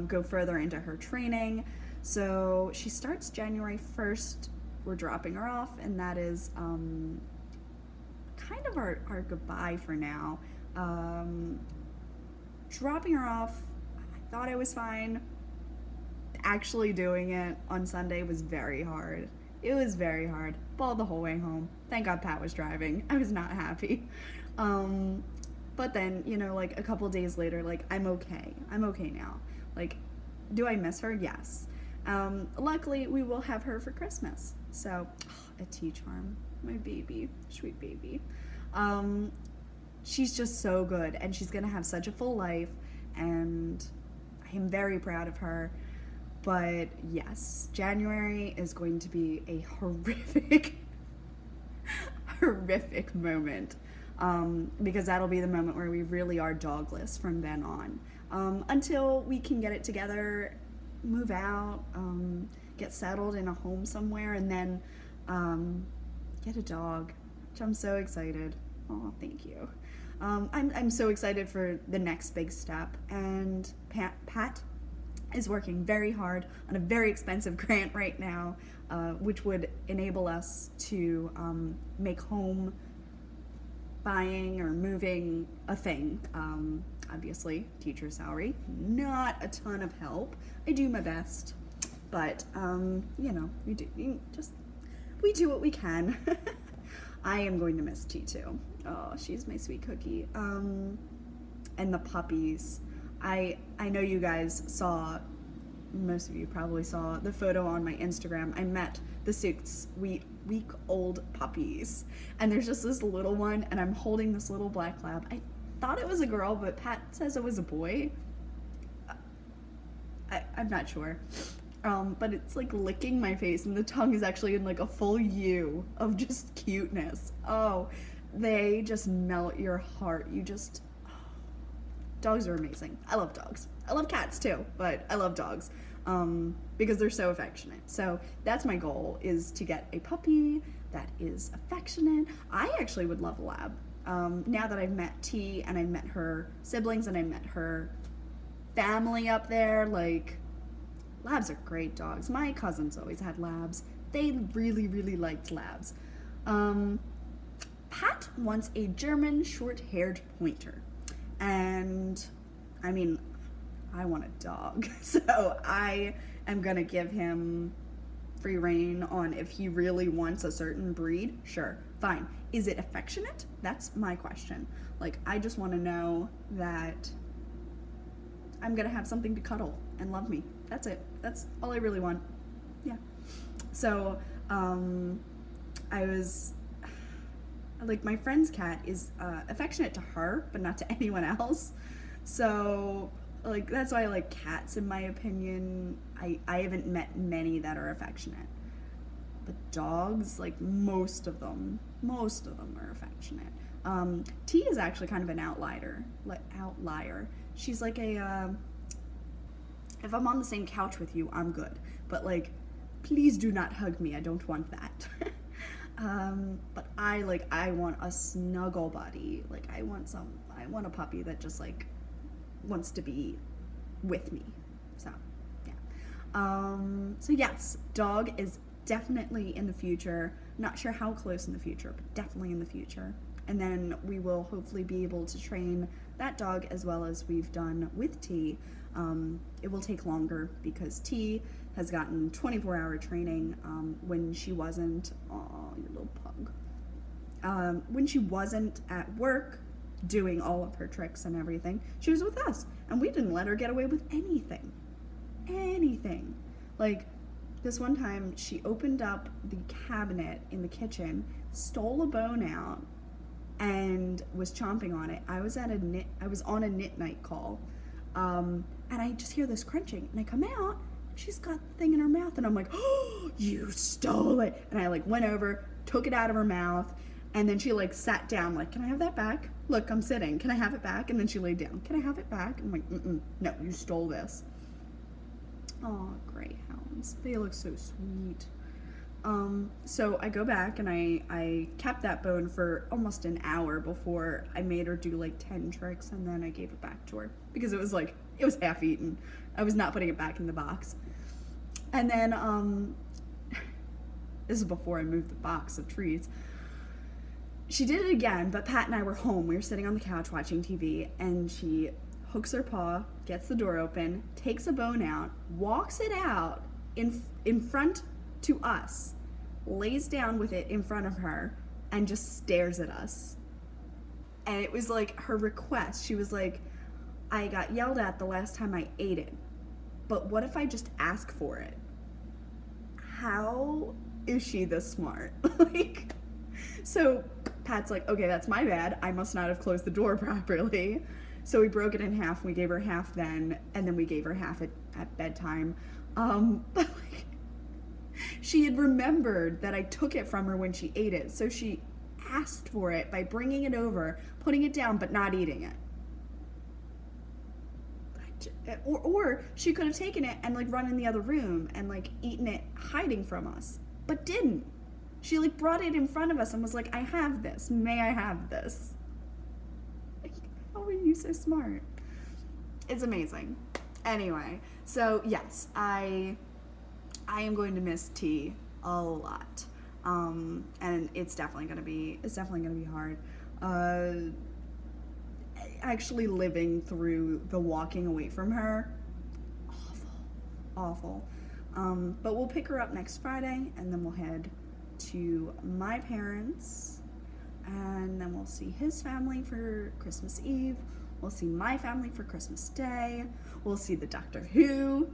go further into her training. So she starts January 1st. We're dropping her off, and that is kind of our goodbye for now. Dropping her off, I thought I was fine. Actually doing it on Sunday was very hard. It was very hard. Bawled the whole way home. Thank God Pat was driving. I was not happy. But then, you know, like a couple days later, like, I'm okay. I'm okay now. Like, do I miss her? Yes. Luckily, we will have her for Christmas. So, a T-charm, my baby, sweet baby. She's just so good, and she's gonna have such a full life, and I am very proud of her. But yes, January is going to be a horrific, horrific moment, because that'll be the moment where we really are dogless from then on, until we can get it together, move out, get settled in a home somewhere, and then get a dog, which I'm so excited. Oh, thank you. I'm so excited for the next big step, and Pat is working very hard on a very expensive grant right now, which would enable us to make home buying or moving a thing. Obviously, teacher salary, not a ton of help. I do my best, but you know, we do what we can. I am going to miss T2. Oh, she's my sweet cookie. And the puppies. I know you guys saw, most of you probably saw the photo on my Instagram. I met the 6-week-old puppies, and there's just this little one, and I'm holding this little black lab. I thought it was a girl, but Pat says it was a boy. I'm not sure. But it's like licking my face, and the tongue is actually in like a full U of just cuteness. Oh, they just melt your heart. You just, oh. Dogs are amazing. I love dogs. I love cats too, but I love dogs because they're so affectionate. So that's my goal, is to get a puppy that is affectionate. I actually would love a lab. Now that I've met T, and I've met her siblings, and I met her family up there, like, labs are great dogs. My cousins always had labs. They really, really liked labs. Pat wants a German short-haired pointer. And, I mean, I want a dog. So I am gonna give him free rein on if he really wants a certain breed. Sure, fine. Is it affectionate? That's my question. Like, I just want to know that I'm gonna have something to cuddle and love me. That's it. That's all I really want. Yeah. So, like my friend's cat is affectionate to her, but not to anyone else. So like that's why I like cats in my opinion. I haven't met many that are affectionate. But dogs, like most of them are affectionate. T is actually kind of an outlier. She's like a, if I'm on the same couch with you, I'm good. But like, please do not hug me. I don't want that. But I want a snuggle buddy. Like I want a puppy that just like wants to be with me. So yeah. So yes, dog is definitely in the future. Not sure how close in the future, but definitely in the future. And then we will hopefully be able to train that dog as well as we've done with T. It will take longer because T has gotten 24-hour training when she wasn't, oh, your little pug. When she wasn't at work doing all of her tricks and everything, she was with us. And we didn't let her get away with anything. Anything. Like, this one time, she opened up the cabinet in the kitchen, stole a bone out, and was chomping on it. I was on a knit night call, and I just hear this crunching, and I come out, and she's got the thing in her mouth, and I'm like, oh, you stole it! And I like went over, took it out of her mouth, and then she like sat down, like, can I have that back? Look, I'm sitting. Can I have it back? And then she laid down. Can I have it back? I'm like, no, you stole this. Oh, greyhounds. They look so sweet. So I go back and I kept that bone for almost an hour before I made her do like 10 tricks, and then I gave it back to her because it was half eaten. I was not putting it back in the box. And then, this is before I moved the box of treats. She did it again, but Pat and I were home. We were sitting on the couch watching TV, and she hooks her paw, gets the door open, takes a bone out, walks it out in front to us, lays down with it in front of her, and just stares at us. And it was like her request. She was like, I got yelled at the last time I ate it, but what if I just ask for it? How is she this smart? Like, so Pat's like, okay, that's my bad. I must not have closed the door properly. So we broke it in half. We gave her half then, and then we gave her half at bedtime. But like, she had remembered that I took it from her when she ate it, so she asked for it by bringing it over, putting it down, but not eating it. Or she could have taken it and like run in the other room and like eaten it hiding from us, but didn't. She like brought it in front of us and was like, I have this, may I have this? Like, how are you so smart? It's amazing. Anyway, so yes, I am going to miss T a lot. And it's definitely gonna be hard. Actually living through the walking away from her, awful. But we'll pick her up next Friday, and then we'll head to my parents, and then we'll see his family for Christmas Eve. We'll see my family for Christmas Day. We'll see the Doctor Who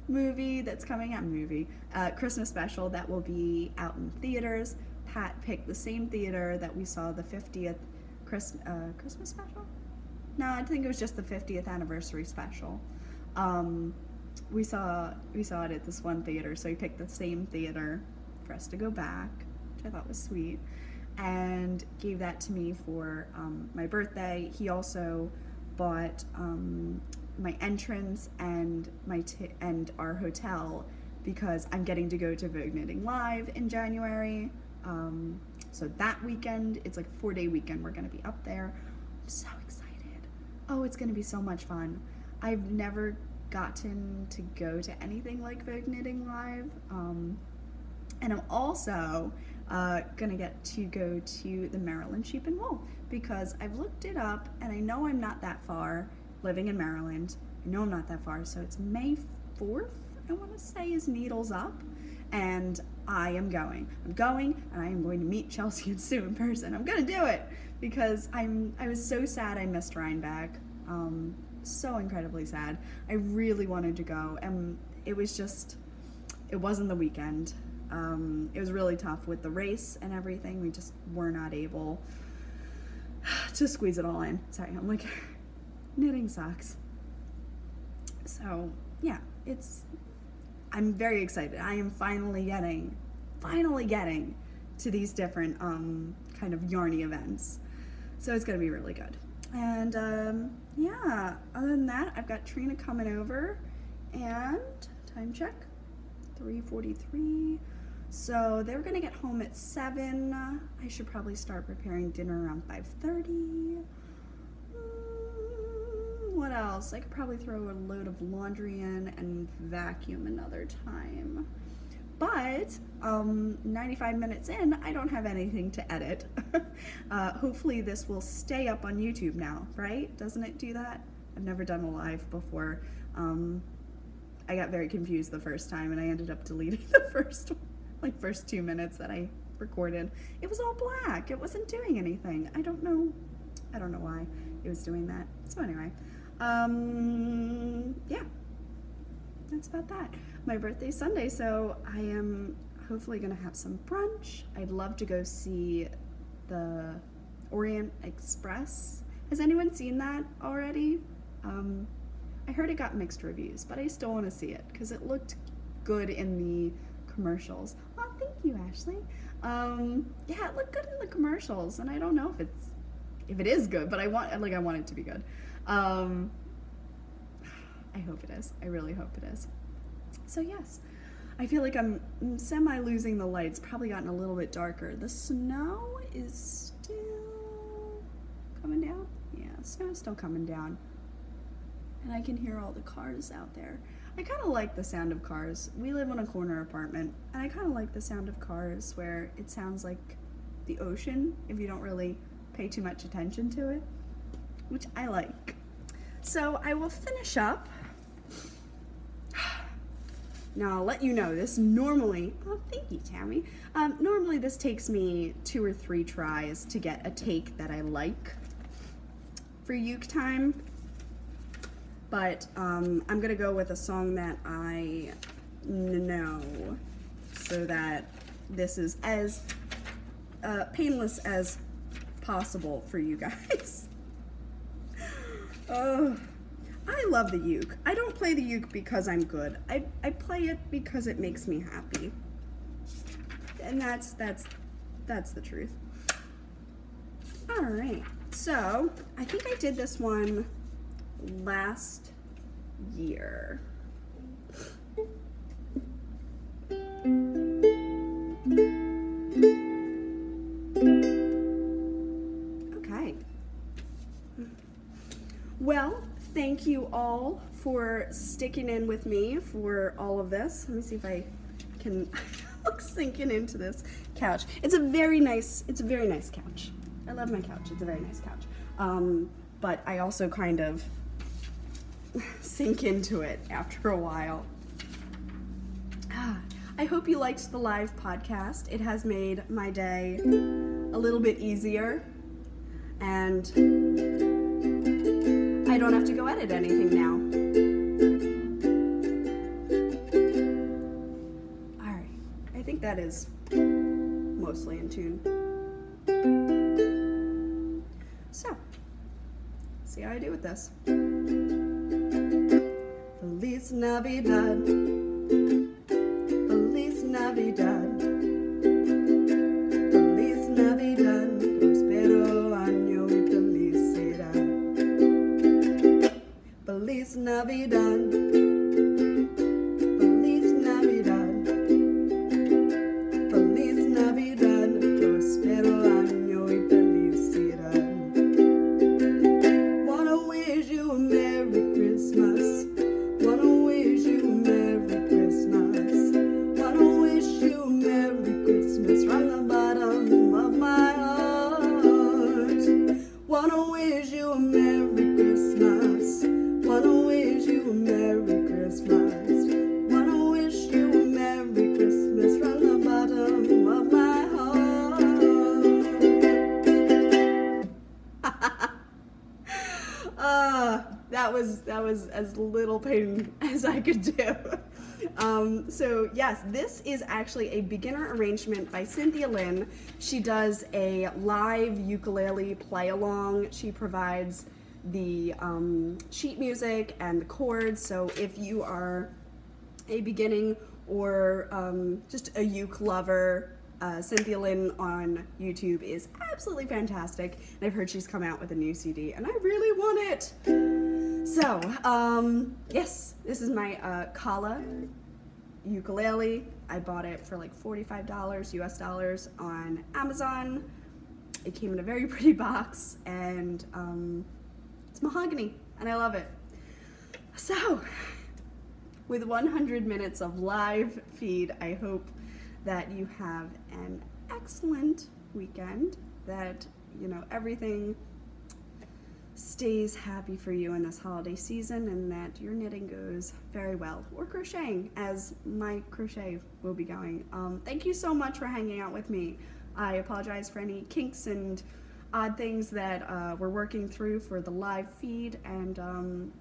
movie that's coming out, Christmas special that will be out in theaters. Pat picked the same theater that we saw the 50th Christmas special? No, I think it was just the 50th anniversary special. We saw it at this one theater, so he picked the same theater for us to go back, which I thought was sweet, and gave that to me for my birthday. He also bought my entrance and and our hotel because I'm getting to go to Vogue Knitting Live in January. So that weekend, it's like a 4-day weekend, we're gonna be up there. I'm so excited. Oh, it's gonna be so much fun. I've never gotten to go to anything like Vogue Knitting Live. And I'm also gonna get to go to the Maryland Sheep and Wool because I've looked it up and I know I'm not that far living in Maryland. I know I'm not that far, so it's May 4th, I wanna say, is Needles Up. And I am going. I'm going, and I am going to meet Chelsea and Sue in person. I'm gonna do it because I was so sad I missed Rhinebeck. So incredibly sad. I really wanted to go, and it wasn't the weekend. It was really tough with the race and everything. We just were not able to squeeze it all in. Sorry, I'm like knitting socks. So yeah, I'm very excited. I am finally getting to these different kind of yarny events. So it's gonna be really good. And yeah, other than that, I've got Trina coming over, and time check, 3:43. So they were gonna get home at 7. I should probably start preparing dinner around 5:30. What else? I could probably throw a load of laundry in and vacuum another time. But 95 minutes in, I don't have anything to edit. Hopefully this will stay up on YouTube now, right? Doesn't it do that? I've never done a live before. I got very confused the first time, and I ended up deleting the first 2 minutes that I recorded. It was all black. It wasn't doing anything. I don't know why it was doing that. So anyway, yeah, that's about that. My birthday's Sunday, so I am hopefully gonna have some brunch. I'd love to go see the Orient Express. Has anyone seen that already? I heard it got mixed reviews, but I still want to see it because it looked good in the commercials. Oh, thank you, Ashley. Yeah, it looked good in the commercials, and I don't know if it is good, but I want it to be good. I hope it is. I really hope it is. So yes, I feel like I'm semi losing the lights. Probably gotten a little bit darker. The snow is still coming down. Yeah, snow is still coming down. And I can hear all the cars out there. I kind of like the sound of cars. We live in a corner apartment, and I kind of like the sound of cars where it sounds like the ocean if you don't really pay too much attention to it, which I like. So I will finish up. Now I'll let you know, this normally, oh thank you, Tammy. Normally this takes me 2 or 3 tries to get a take that I like for uke time. But I'm gonna go with a song that I know so that this is as painless as possible for you guys. Oh, I love the uke. I don't play the uke because I'm good. I play it because it makes me happy. And that's the truth. All right, so I think I did this one last year. Okay. Well, thank you all for sticking in with me for all of this. Let me see if I can look sinking into this couch. It's a very nice couch. I love my couch. It's a very nice couch. But I also kind of sink into it after a while. I hope you liked the live podcast. It has made my day a little bit easier, and I don't have to go edit anything now. All right, I think that is mostly in tune. So, see how I do with this. Feliz Navidad, Feliz Navidad, Feliz Navidad, prospero año y felicidad. Feliz Navidad, Feliz Navidad, Feliz Navidad, prospero año y felicidad. Wanna wish you a Merry Christmas. Wanna wish you a Merry Christmas. Wanna wish you a Merry Christmas from the bottom of my heart. Wanna wish you a Merry Christmas. Wanna wish you a Merry Christmas. Wanna wish you a Merry Christmas from the bottom of my heart. That was as little pain as I could do. So yes, this is actually a beginner arrangement by Cynthia Lynn. She does a live ukulele play along. She provides the sheet music and the chords. So if you are a beginning or just a uke lover, Cynthia Lynn on YouTube is absolutely fantastic. And I've heard she's come out with a new CD and I really want it. So, yes, this is my Kala ukulele. I bought it for like $45 US dollars on Amazon. It came in a very pretty box and it's mahogany and I love it. So, with 100 minutes of live feed, I hope that you have an excellent weekend, that, you know, everything stays happy for you in this holiday season and that your knitting goes very well, or crocheting, as my crochet will be going. Thank you so much for hanging out with me. I apologize for any kinks and odd things that we're working through for the live feed, and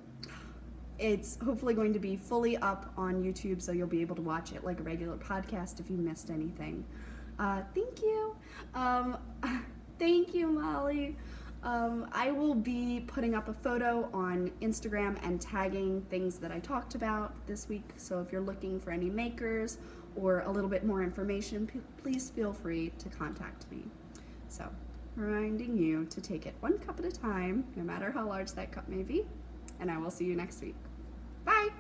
it's hopefully going to be fully up on YouTube, so you'll be able to watch it like a regular podcast if you missed anything. Thank you. Thank you, Molly. I will be putting up a photo on Instagram and tagging things that I talked about this week, so if you're looking for any makers or a little bit more information, please feel free to contact me. So, reminding you to take it one cup at a time, no matter how large that cup may be, and I will see you next week. Bye!